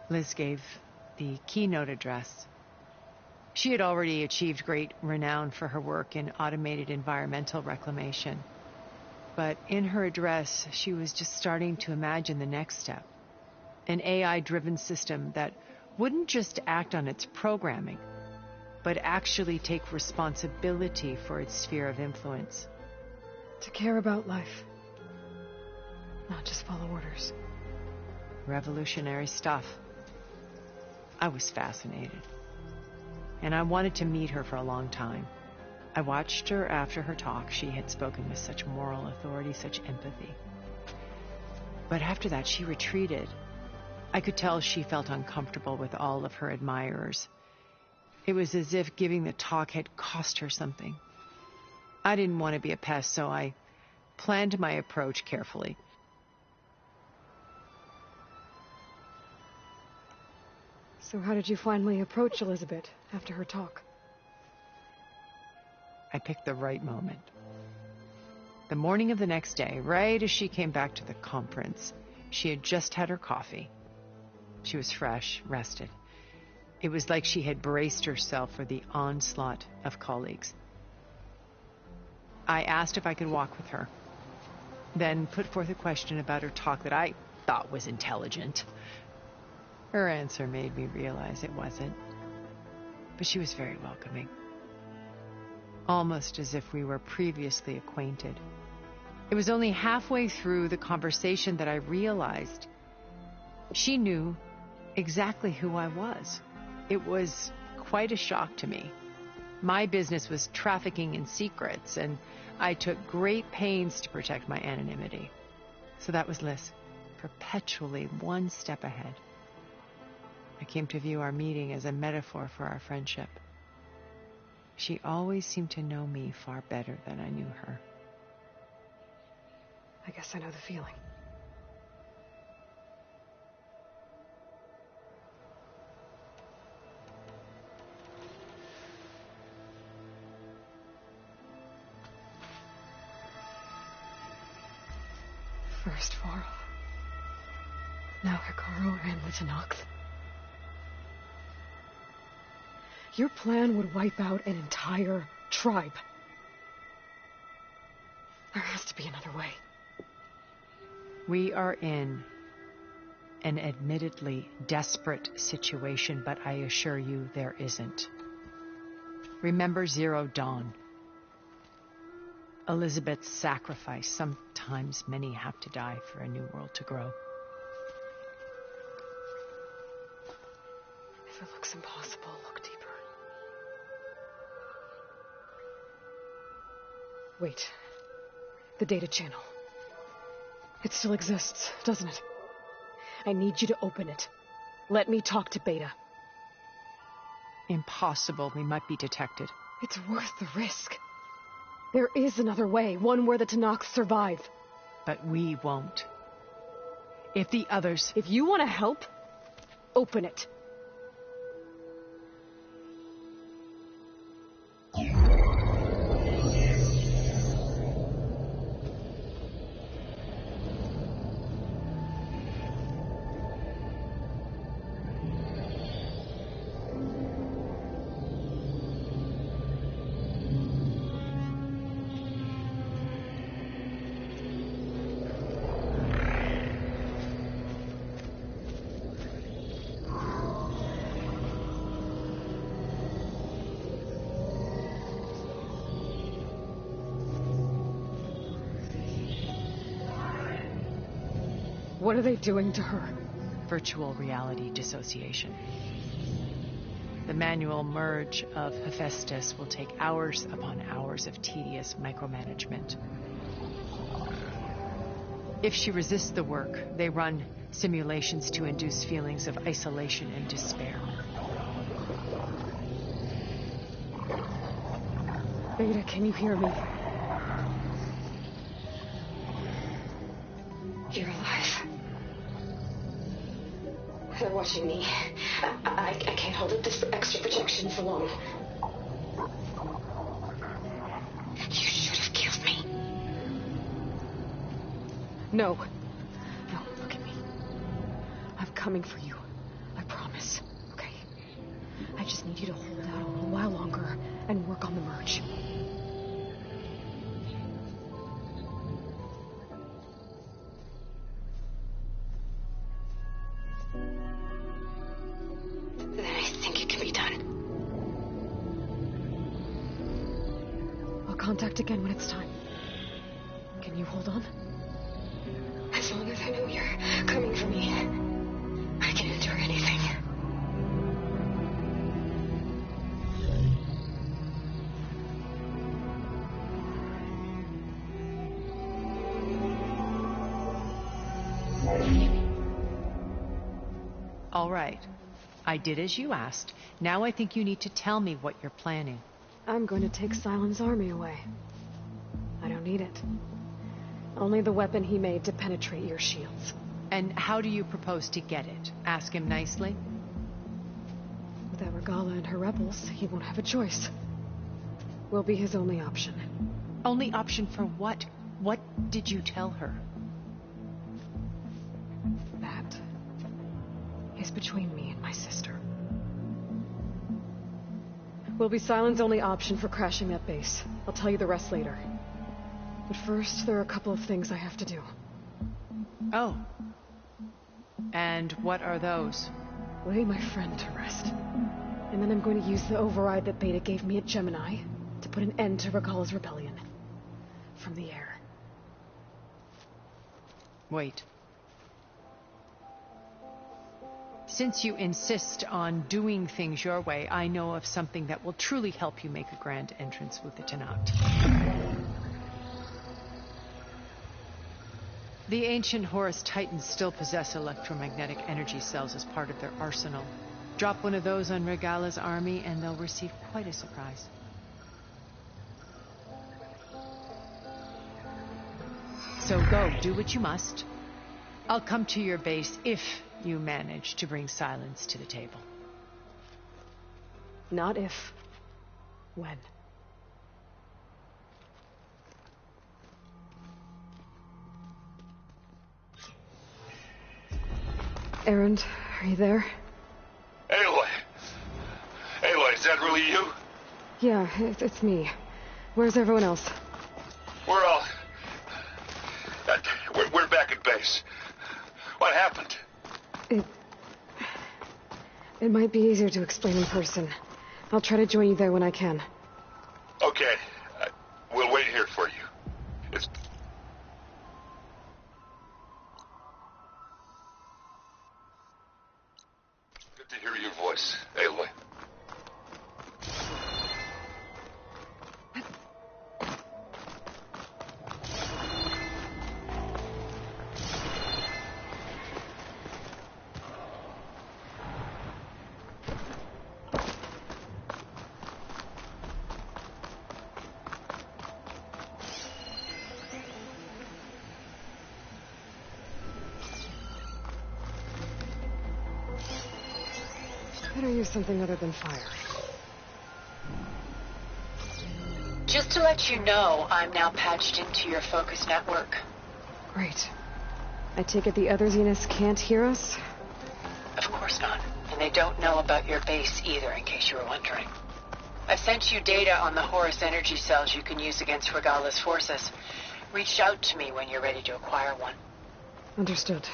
Liz gave the keynote address. She had already achieved great renown for her work in automated environmental reclamation. But in her address, she was just starting to imagine the next step. An AI-driven system that wouldn't just act on its programming, but actually take responsibility for its sphere of influence. To care about life, not just follow orders. Revolutionary stuff. I was fascinated. And I wanted to meet her for a long time. I watched her after her talk. She had spoken with such moral authority, such empathy. But after that, she retreated. I could tell she felt uncomfortable with all of her admirers. It was as if giving the talk had cost her something. I didn't want to be a pest, so I planned my approach carefully. So how did you finally approach Elizabeth after her talk? I picked the right moment. The morning of the next day, right as she came back to the conference, she had just had her coffee. She was fresh, rested. It was like she had braced herself for the onslaught of colleagues. I asked if I could walk with her, then put forth a question about her talk that I thought was intelligent. Her answer made me realize it wasn't, but she was very welcoming. Almost as if we were previously acquainted. It was only halfway through the conversation that I realized She knew exactly who I was. It was quite a shock to me. My business was trafficking in secrets, and I took great pains to protect my anonymity. So that was Liz, perpetually one step ahead. I came to view our meeting as a metaphor for our friendship. She always seemed to know me far better than I knew her. I guess I know the feeling. First Varl, now Hekarro and the Tenakth. Your plan would wipe out an entire tribe. There has to be another way. We are in an admittedly desperate situation, but I assure you there isn't. Remember Zero Dawn. Elizabeth's sacrifice. Sometimes many have to die for a new world to grow. If it looks impossible, look deeper. Wait. The data channel. It still exists, doesn't it? I need you to open it. Let me talk to Beta. Impossible. We might be detected. It's worth the risk. There is another way, one where the Tenakth survive. But we won't. If the others... If you want to help, open it. What are they doing to her? Virtual reality dissociation. The manual merge of Hephaestus will take hours upon hours of tedious micromanagement. If she resists the work, they run simulations to induce feelings of isolation and despair. Beta, can you hear me? You're alive. They're watching me. I can't hold up this extra protection for long. You should have killed me. No. No, look at me. I'm coming for you. I promise. Okay? I just need you to hold out a little while longer and work on the merge. Contact again when it's time. Can you hold on? As long as I know you're coming for me, I can endure anything. All right. I did as you asked. Now I think you need to tell me what you're planning. I'm going to take Sylens' army away. I don't need it. Only the weapon he made to penetrate your shields. And how do you propose to get it? Ask him nicely? Without Regalla and her rebels, he won't have a choice. We'll be his only option. Only option for what? What did you tell her? That is between me and my sister. Will be Sylens' only option for crashing that base. I'll tell you the rest later. But first, there are a couple of things I have to do. Oh. And what are those? Lay my friend to rest. And then I'm going to use the override that Beta gave me at Gemini to put an end to Regalla's rebellion. From the air. Wait. since you insist on doing things your way, I know of something that will truly help you make a grand entrance with the Tenat. The ancient Horus Titans still possess electromagnetic energy cells as part of their arsenal. Drop one of those on Regala's army and they'll receive quite a surprise. So go, do what you must. I'll come to your base if you manage to bring silence to the table. Not if. When. Erend, are you there? Aloy! Aloy, is that really you? Yeah, it's me. Where's everyone else? We're all... We're back at base. What happened? It might be easier to explain in person. I'll try to join you there when I can. Okay. We'll wait here for you. It's... Good to hear your voice, Aloy. Better use something other than fire. Just to let you know, I'm now patched into your focus network. Great. I take it the other Zeniths can't hear us? Of course not. And they don't know about your base either, in case you were wondering. I've sent you data on the Horus energy cells you can use against Regala's forces. Reach out to me when you're ready to acquire one. Understood.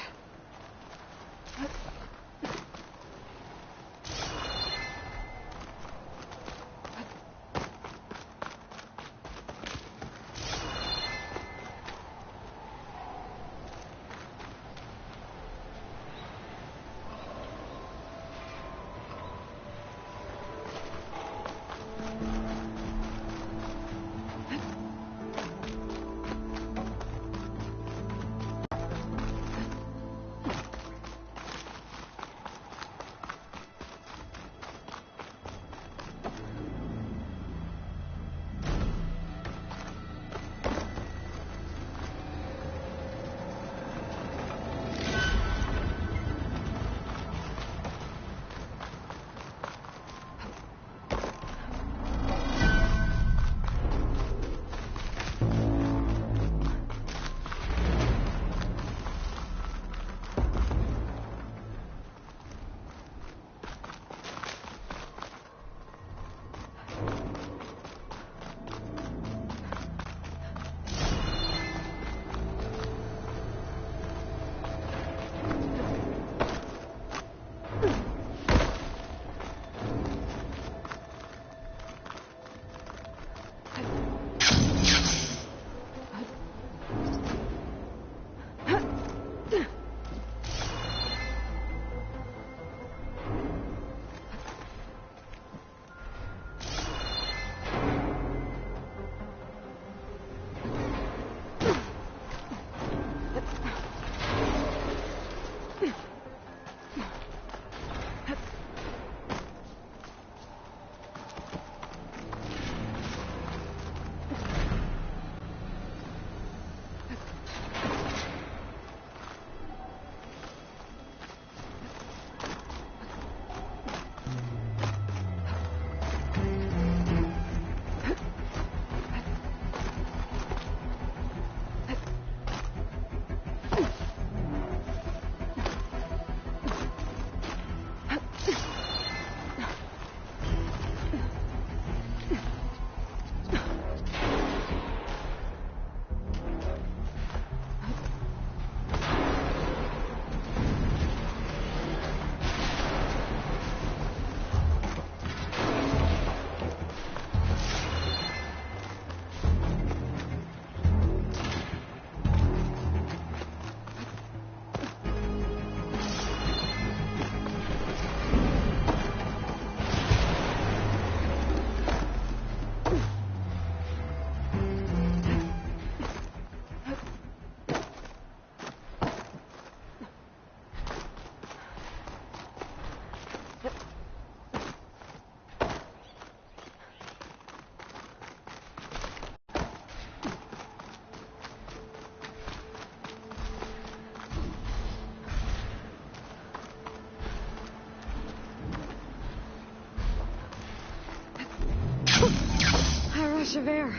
rush of air.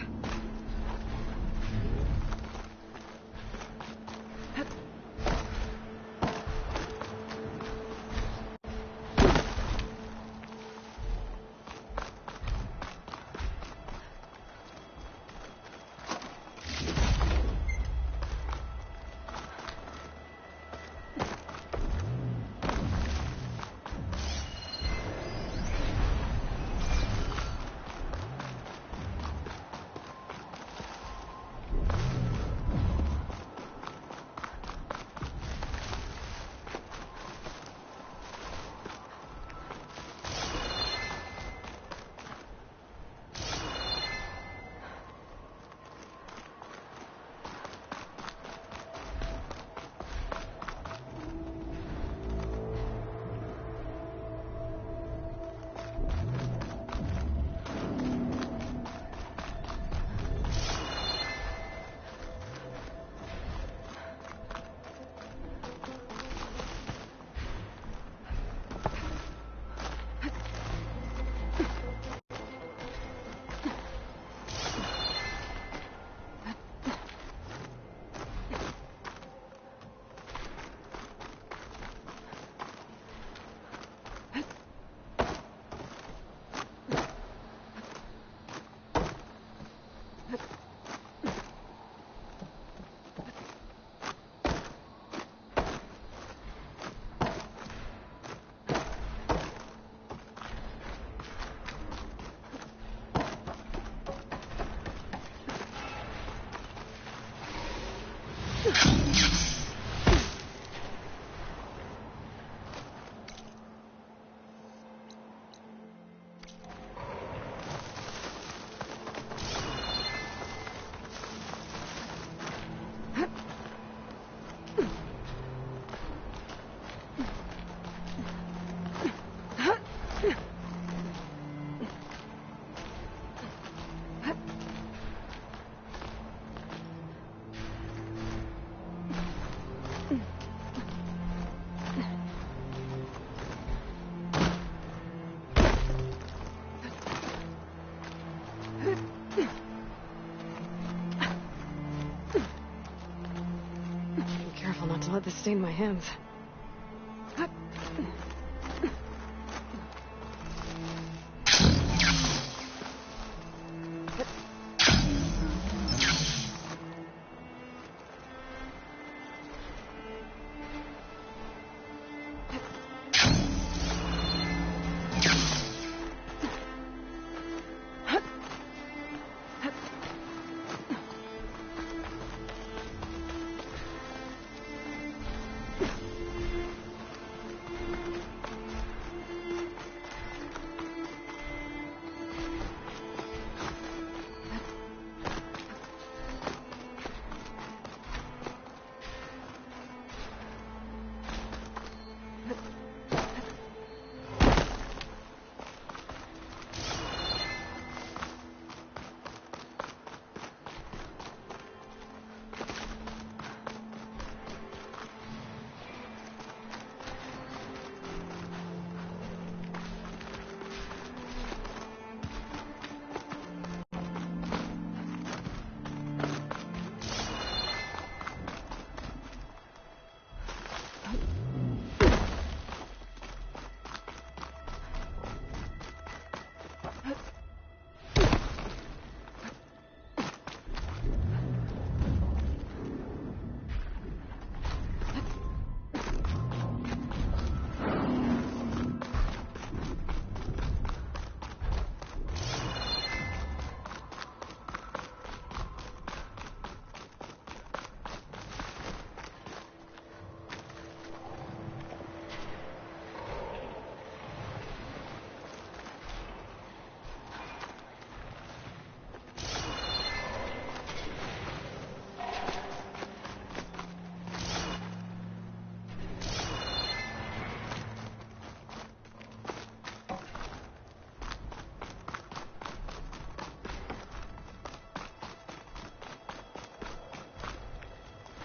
Let this stain my hands.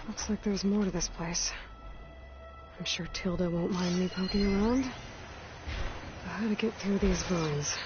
Looks like there's more to this place. I'm sure Tilda won't mind me poking around. How to get through these vines?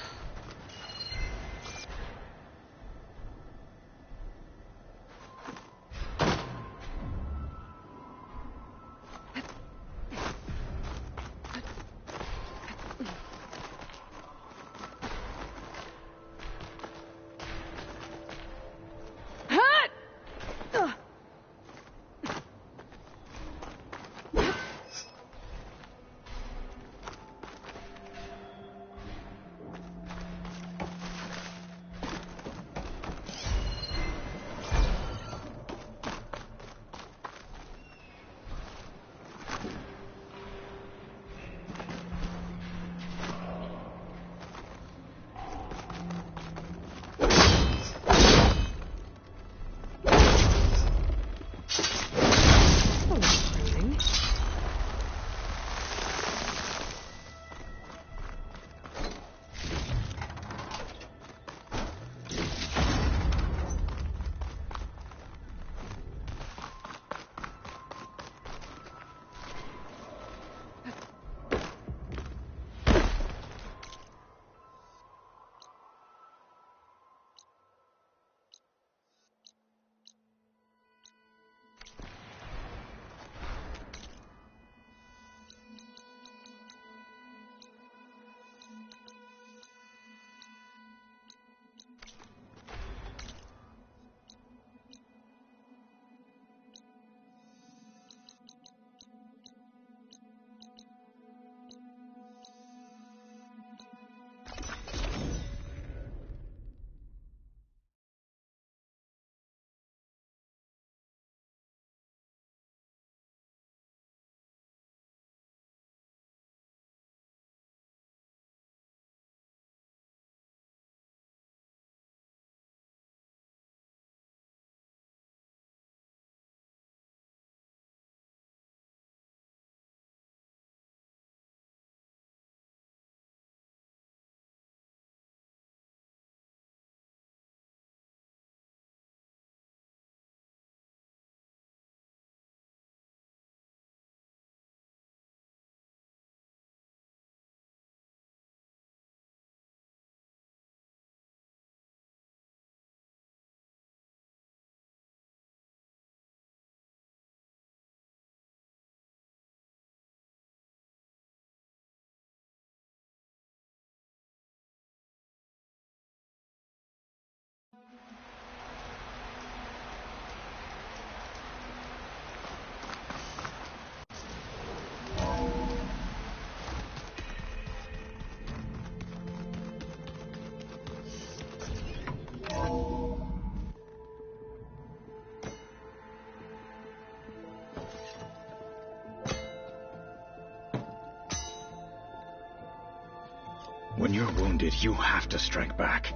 When you're wounded, you have to strike back.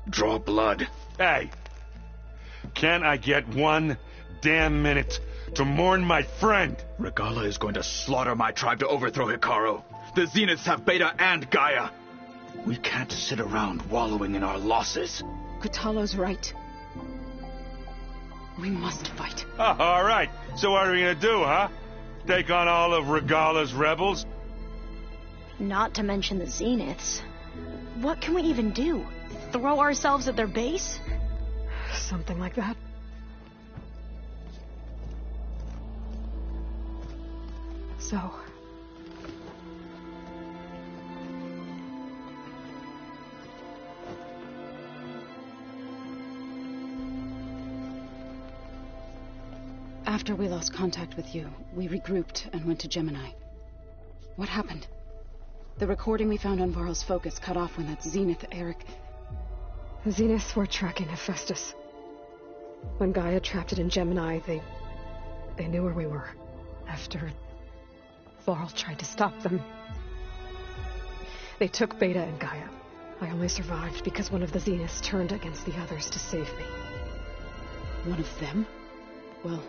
Draw blood. Hey! Can I get 1 damn minute to mourn my friend? Regalla is going to slaughter my tribe to overthrow Hekarro. The Zeniths have Beta and Gaia. We can't sit around wallowing in our losses. Kotallo's right. We must fight. All right. So what are we gonna do, huh? Take on all of Regalla's rebels? Not to mention the Zeniths. What can we even do? Throw ourselves at their base? Something like that. So... After we lost contact with you, we regrouped and went to Gemini. What happened? The recording we found on Varl's focus cut off when that Zenith, Eric... The Zeniths were tracking Hephaestus. When Gaia trapped it in Gemini, they knew where we were. After Varl tried to stop them. They took Beta and Gaia. I only survived because one of the Zeniths turned against the others to save me. One of them? Well...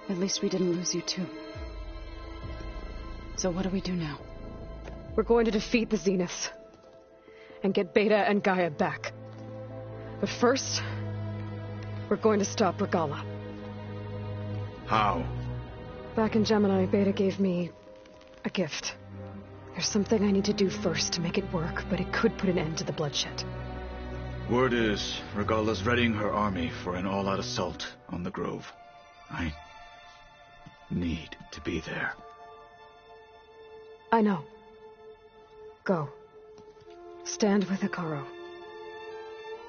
At least we didn't lose you too. So what do we do now? We're going to defeat the Zeniths. And get Beta and Gaia back. But first, we're going to stop Regalla. How? Back in Gemini, Beta gave me a gift. There's something I need to do first to make it work, but it could put an end to the bloodshed. Word is, Regalla's readying her army for an all-out assault on the Grove. I need to be there. I know. Go. Stand with Hekarro.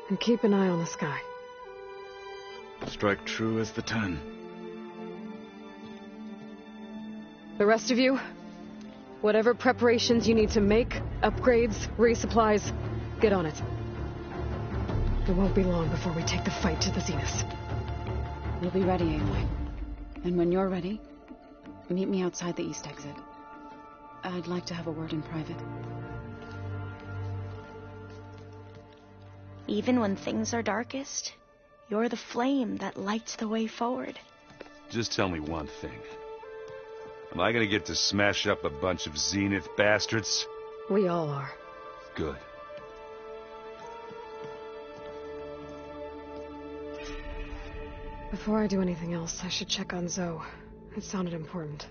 And keep an eye on the sky. Strike true as the 10. The rest of you, whatever preparations you need to make, upgrades, resupplies, get on it. It won't be long before we take the fight to the Zeniths. We'll be ready, Aloy. And when you're ready, meet me outside the east exit. I'd like to have a word in private. Even when things are darkest, you're the flame that lights the way forward. Just tell me one thing. Am I gonna get to smash up a bunch of Zenith bastards? We all are. Good. Before I do anything else, I should check on Zoe. It sounded important.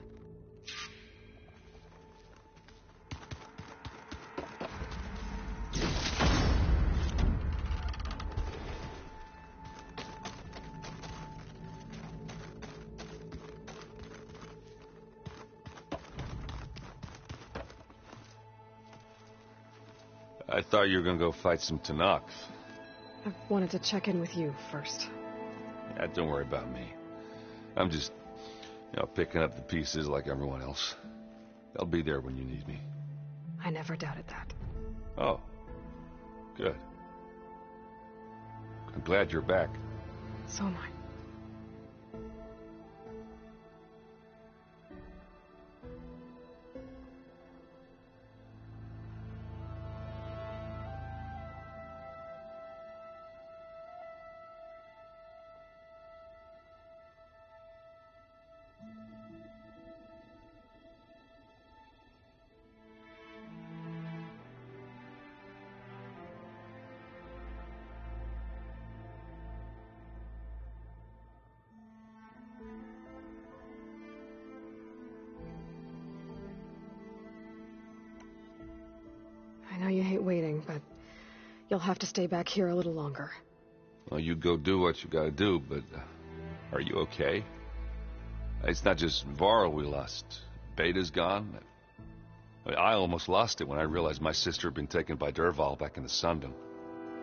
I thought you were gonna go fight some Tenakth. I wanted to check in with you first. Yeah, don't worry about me. I'm just, picking up the pieces like everyone else. I'll be there when you need me. I never doubted that. Oh. Good. I'm glad you're back. So am I. I know you hate waiting, but you'll have to stay back here a little longer. Well, you go do what you gotta do, but are you okay? It's not just Varl we lost. Beta's gone. I almost lost it when I realized my sister had been taken by Dervahl back in the Sundom.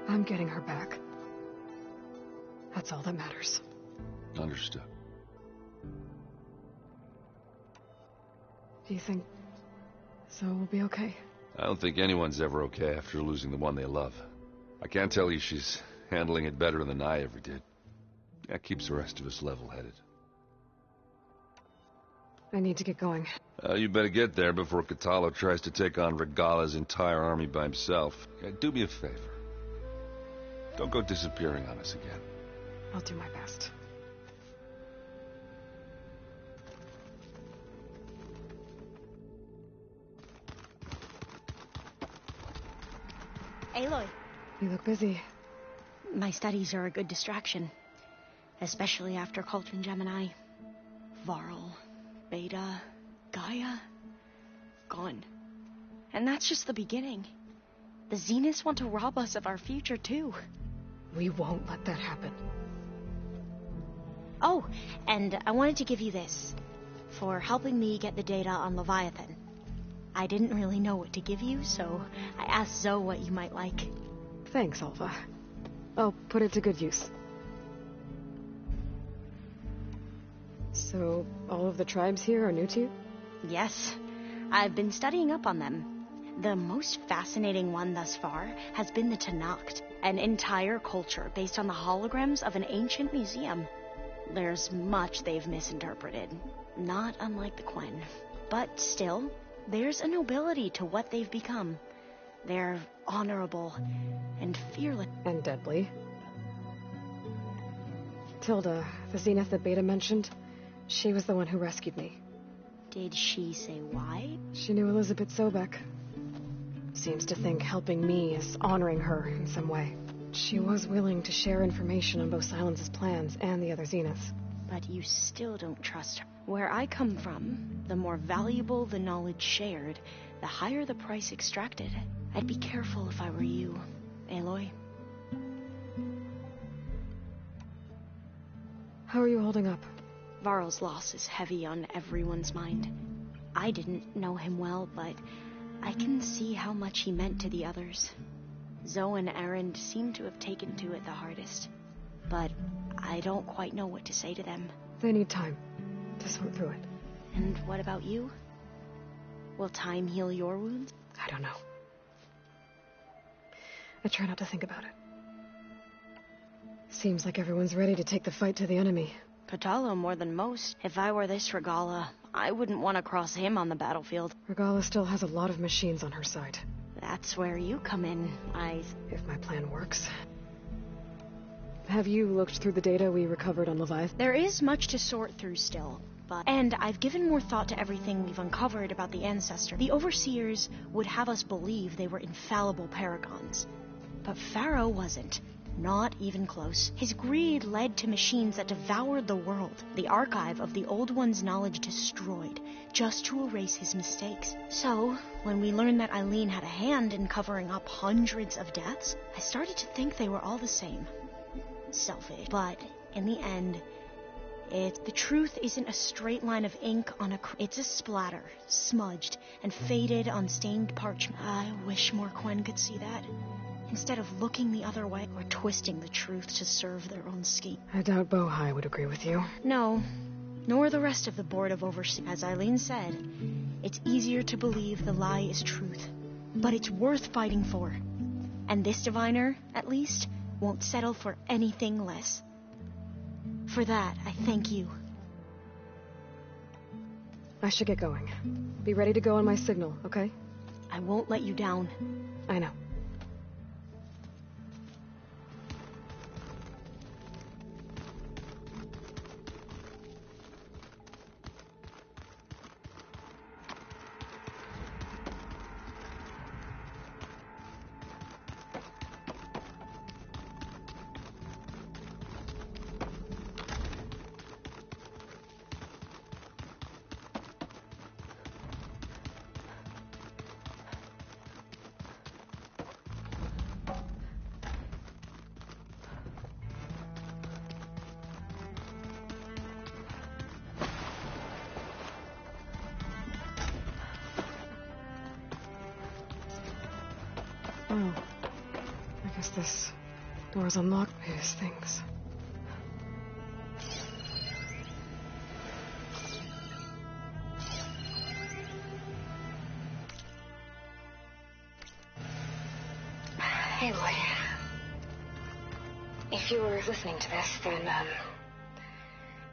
I'm getting her back. That's all that matters. Understood. Do you think Zoe will be okay? I don't think anyone's ever okay after losing the one they love. I can't tell you she's handling it better than I ever did. That keeps the rest of us level-headed. I need to get going. You better get there before Kotallo tries to take on Regalla's entire army by himself. Okay, do me a favor. Don't go disappearing on us again. I'll do my best. Aloy. You look busy. My studies are a good distraction. Especially after Cauldron Gemini. Varl, Beta, Gaia. Gone. And that's just the beginning. The Zeniths want to rob us of our future, too. We won't let that happen. Oh, and I wanted to give you this. For helping me get the data on Leviathan. I didn't really know what to give you, so I asked Zoe what you might like. Thanks, Alva. I'll put it to good use. So, all of the tribes here are new to you? Yes. I've been studying up on them. The most fascinating one thus far has been the Tenakth, an entire culture based on the holograms of an ancient museum. There's much they've misinterpreted, not unlike the Quen. But still, there's a nobility to what they've become. They're honorable and fearless. And deadly. Tilda, the Zenith that Beta mentioned, she was the one who rescued me. Did she say why? She knew Elizabeth Sobek. Seems to think helping me is honoring her in some way. She was willing to share information on both Silence's plans and the other Zeniths. But you still don't trust her. Where I come from, the more valuable the knowledge shared, the higher the price extracted. I'd be careful if I were you, Aloy. How are you holding up? Varl's loss is heavy on everyone's mind. I didn't know him well, but I can see how much he meant to the others. Zoe and Erend seem to have taken to it the hardest, but I don't quite know what to say to them. They need time to sort through it. And what about you? Will time heal your wounds? I don't know. I try not to think about it. Seems like everyone's ready to take the fight to the enemy. Kotallo more than most. If I were this Regalla, I wouldn't want to cross him on the battlefield. Regalla still has a lot of machines on her side. That's where you come in. If my plan works. Have you looked through the data we recovered on Leviathan? There is much to sort through still, but... And I've given more thought to everything we've uncovered about the Ancestor. The Overseers would have us believe they were infallible paragons. But Pharaoh wasn't. Not even close. His greed led to machines that devoured the world. The archive of the Old One's knowledge destroyed, just to erase his mistakes. So, when we learned that Eileen had a hand in covering up hundreds of deaths, I started to think they were all the same. Selfish. But, in the end, the truth isn't a straight line of ink on it's a splatter, smudged, and faded on stained parchment. I wish more Quen could see that. Instead of looking the other way or twisting the truth to serve their own scheme. I doubt Bohai would agree with you. No, nor the rest of the Board of Overseers. As Eileen said, it's easier to believe the lie is truth, but it's worth fighting for. And this diviner, at least, won't settle for anything less. For that, I thank you. I should get going. Be ready to go on my signal, okay? I won't let you down. I know. Oh, I guess this door's unlocked by these things. Aloy, if you were listening to this, then,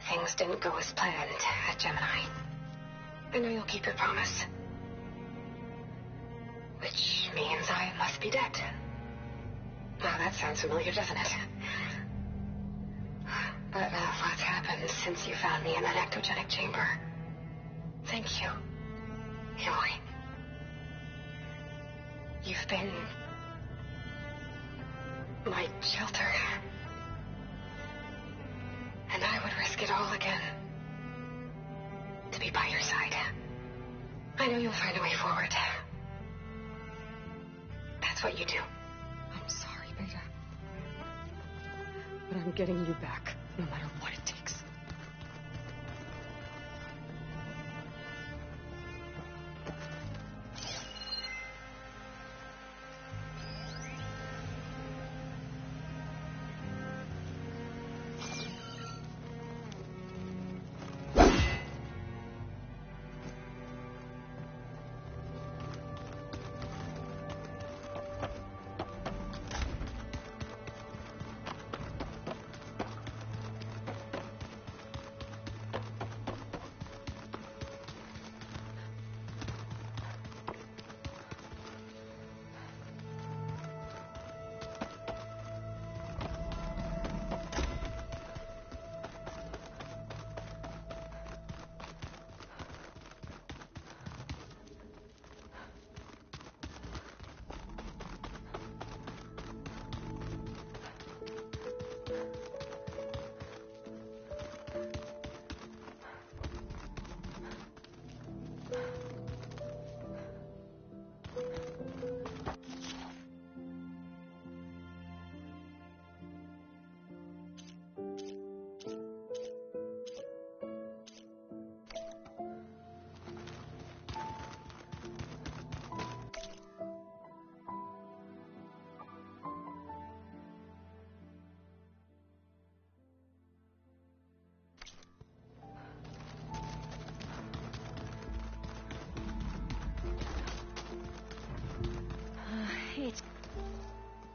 things didn't go as planned at Gemini. I know you'll keep your promise. Which means I must be dead. Well, that sounds familiar, doesn't it? But what's happened since you found me in that ectogenic chamber? Thank you, Aloy. You've been my shelter. And I would risk it all again to be by your side. I know you'll find a way forward. That's what you do. I'm sorry, Beta. But I'm getting you back, no matter what it takes.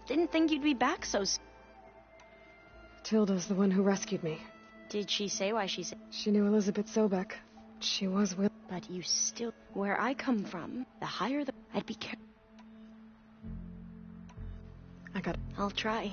Didn't think you'd be back so soon. Tilda's the one who rescued me. Did she say why she said? She knew Elizabeth Sobek. She was with... But you still... Where I come from, the higher the... I'd be careful. I'll try.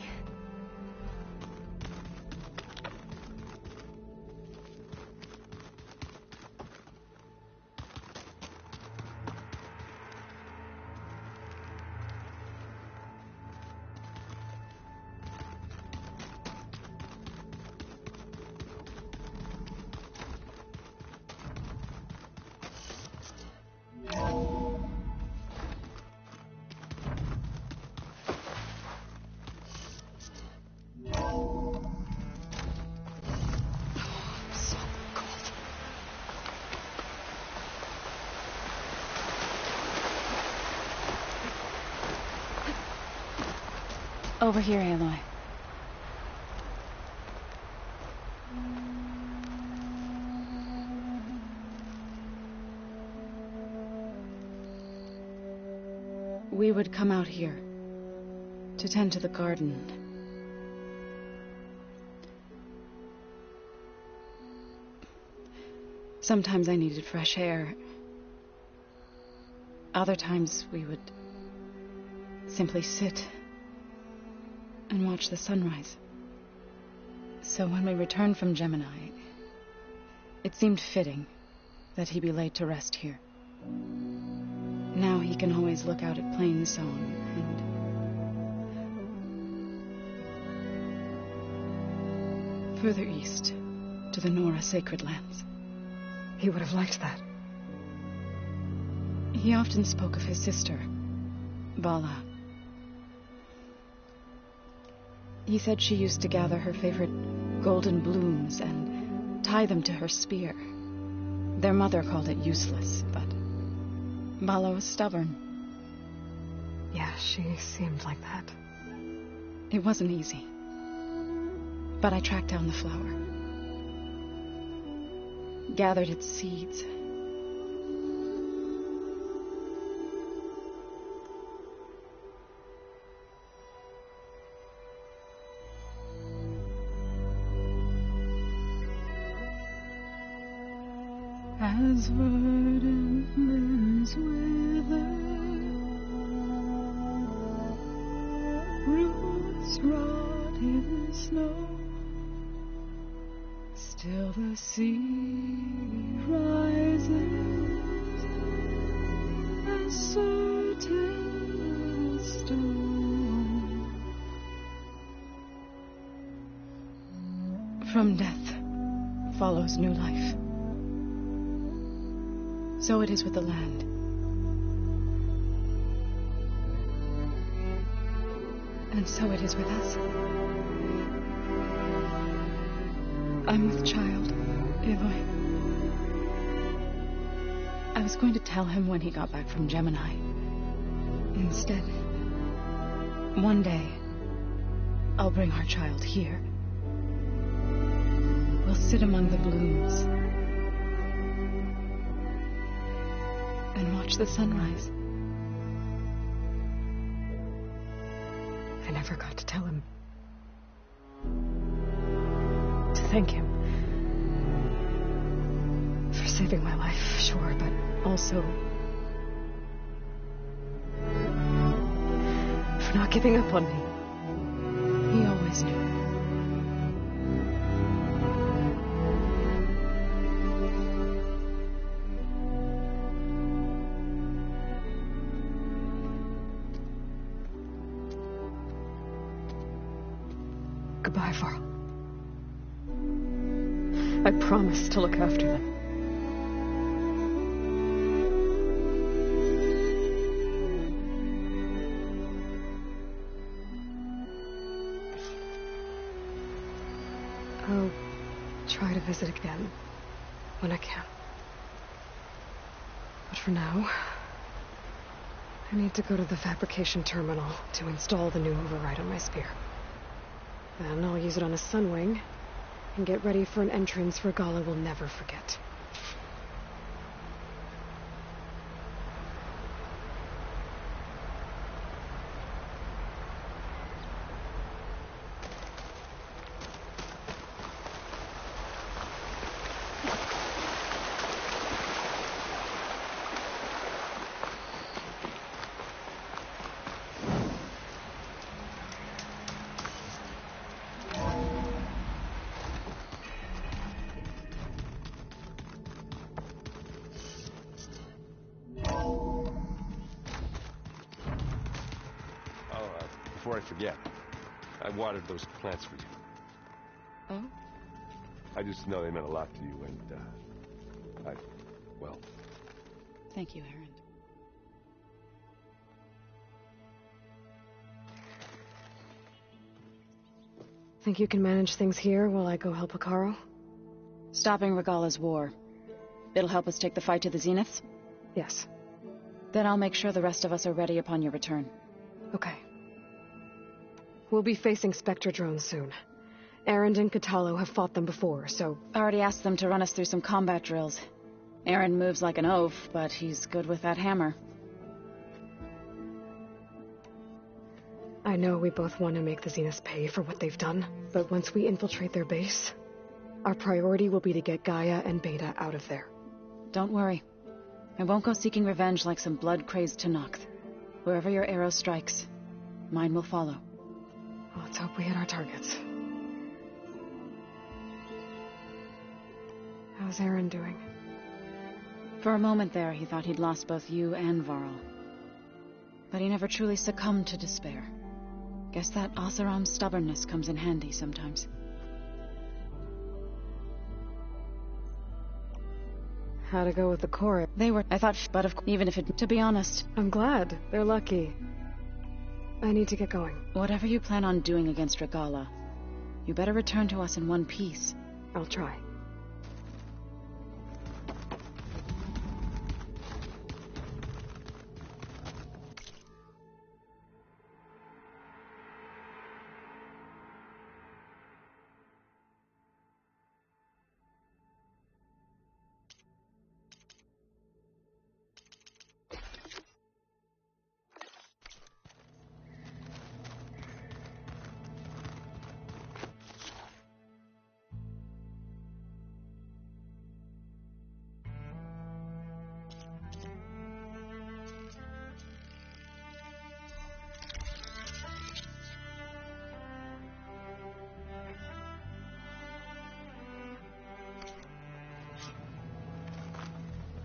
Over here, Aloy. We would come out here to tend to the garden. Sometimes I needed fresh air. Other times we would simply sit and watch the sunrise. So when we returned from Gemini, it seemed fitting that he be laid to rest here. Now he can always look out at Plain Song and further east to the Nora Sacred Lands. He would have liked that. He often spoke of his sister, Vala. He said she used to gather her favorite golden blooms and tie them to her spear. Their mother called it useless, but Vala was stubborn. Yeah, she seemed like that. It wasn't easy. But I tracked down the flower. Gathered its seeds. as verdant limbs wither, roots rot in snow, still the sea rises as certain as stone. From death follows new life. So it is with the land. And so it is with us. I'm with child, Aloy. I was going to tell him when he got back from Gemini. Instead, one day, I'll bring our child here. We'll sit among the blooms and watch the sunrise. I never got to tell him. To thank him. For saving my life, sure, but also for not giving up on me. He always knew. Goodbye, Varl. I promise to look after them. I'll try to visit again when I can. But for now, I need to go to the fabrication terminal to install the new override on my spear. Then I'll use it on a Sunwing and get ready for an entrance Regalla will never forget. Before I forget, I watered those plants for you. Oh? I just know they meant a lot to you, and, well... Thank you, Erend. Think you can manage things here while I go help Hekarro? Stopping Regalla's war. It'll help us take the fight to the Zeniths? Yes. Then I'll make sure the rest of us are ready upon your return. Okay. We'll be facing Spectre drones soon. Erend and Kotallo have fought them before, so... I already asked them to run us through some combat drills. Erend moves like an oaf, but he's good with that hammer. I know we both want to make the Zeniths pay for what they've done, but once we infiltrate their base, our priority will be to get Gaia and Beta out of there. Don't worry. I won't go seeking revenge like some blood-crazed Tenakth. Wherever your arrow strikes, mine will follow. Well, let's hope we hit our targets. How's Erend doing? For a moment there, he thought he'd lost both you and Varl. But he never truly succumbed to despair. Guess that Oseram's stubbornness comes in handy sometimes. How'd it go with the Core? They were, I thought, but even if it, to be honest... I'm glad. They're lucky. I need to get going. Whatever you plan on doing against Regalla, you better return to us in one piece. I'll try.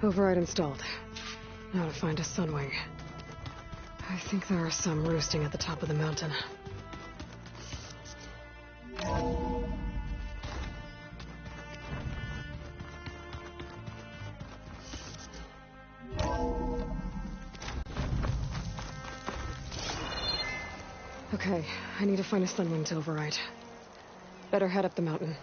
Override installed. Now to find a Sunwing. I think there are some roosting at the top of the mountain. Okay, I need to find a Sunwing to override. Better head up the mountain.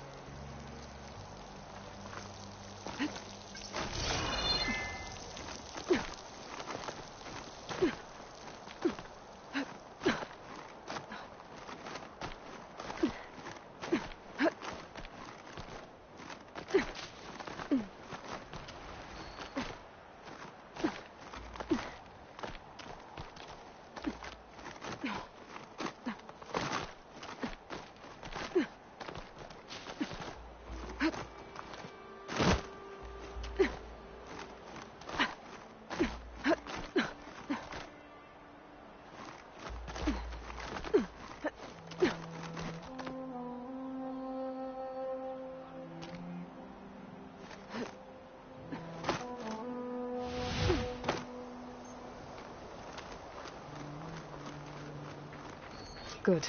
Good.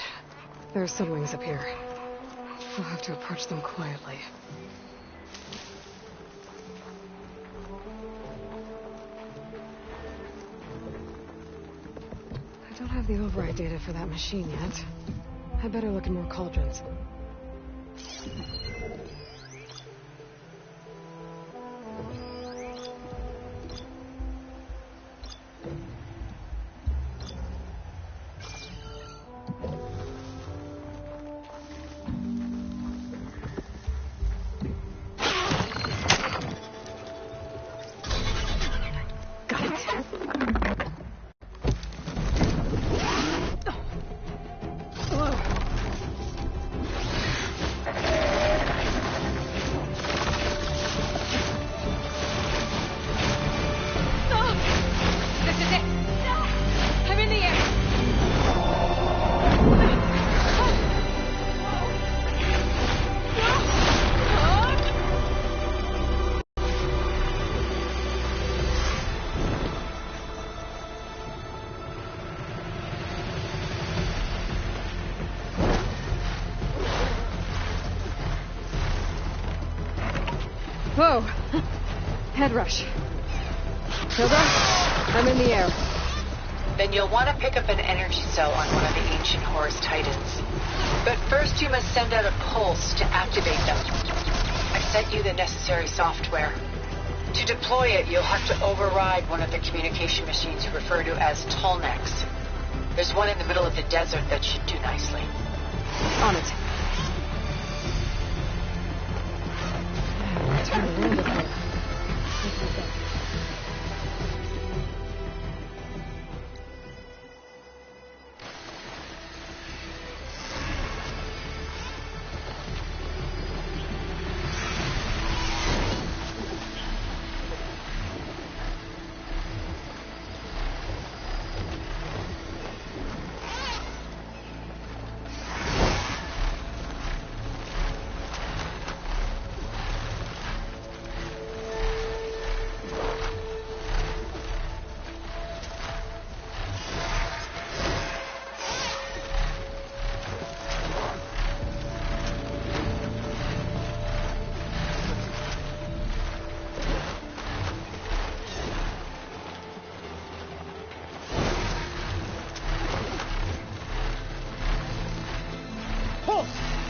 There are Sunwings up here. We'll have to approach them quietly. I don't have the override data for that machine yet. I better look in more cauldrons. Whoa! Head rush. Hilda, I'm in the air. Then you'll want to pick up an energy cell on one of the ancient Horus Titans. But first you must send out a pulse to activate them. I sent you the necessary software. To deploy it, you'll have to override one of the communication machines you refer to as Tallnecks. There's one in the middle of the desert that should do nicely. On it. Turn around up here.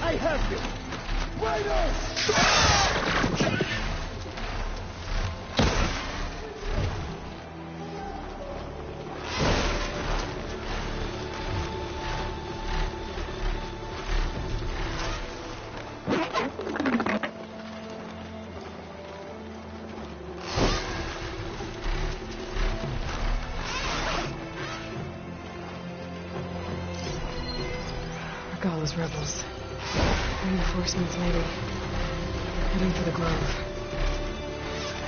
I have you! Right on! Regalla's rebels. Reinforcements, maybe. Heading for the Grove.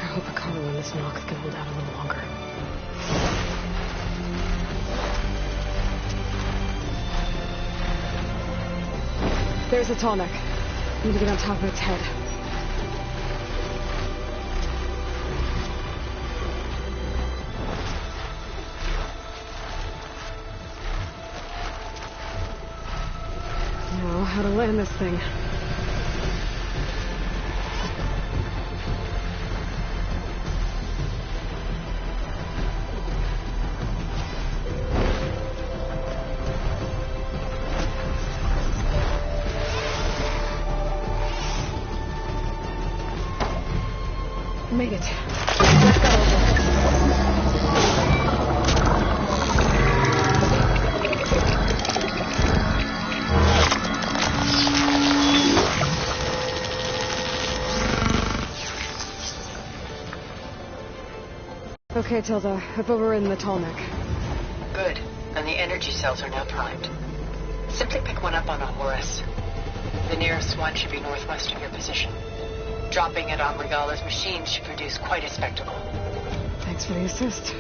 I hope Akaro and this Nox can hold out a little longer. There's the Tallneck. Need to get on top of its head. how to land this thing. Made it. Let's go. Okay, Tilda. I've overridden the Tallneck. Good. And the energy cells are now primed. Simply pick one up on a Horus. The nearest one should be northwest of your position. Dropping it on Regalla's machine should produce quite a spectacle. Thanks for the assist.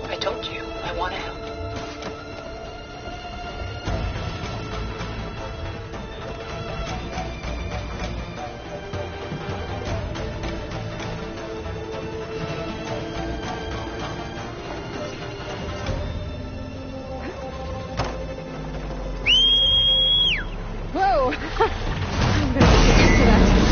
I told you, I want to help. Whoa! I'm gonna get used to that.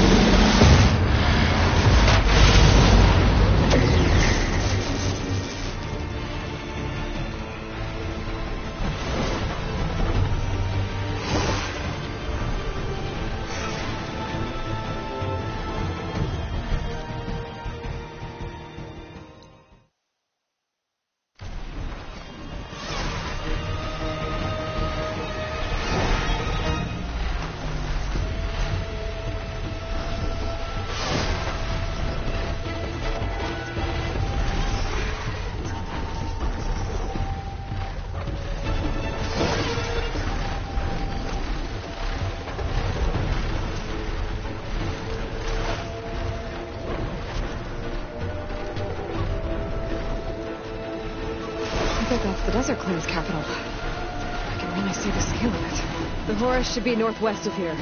I bet that's the Desert Clan's capital. I can really see the scale of it. The Horus should be northwest of here.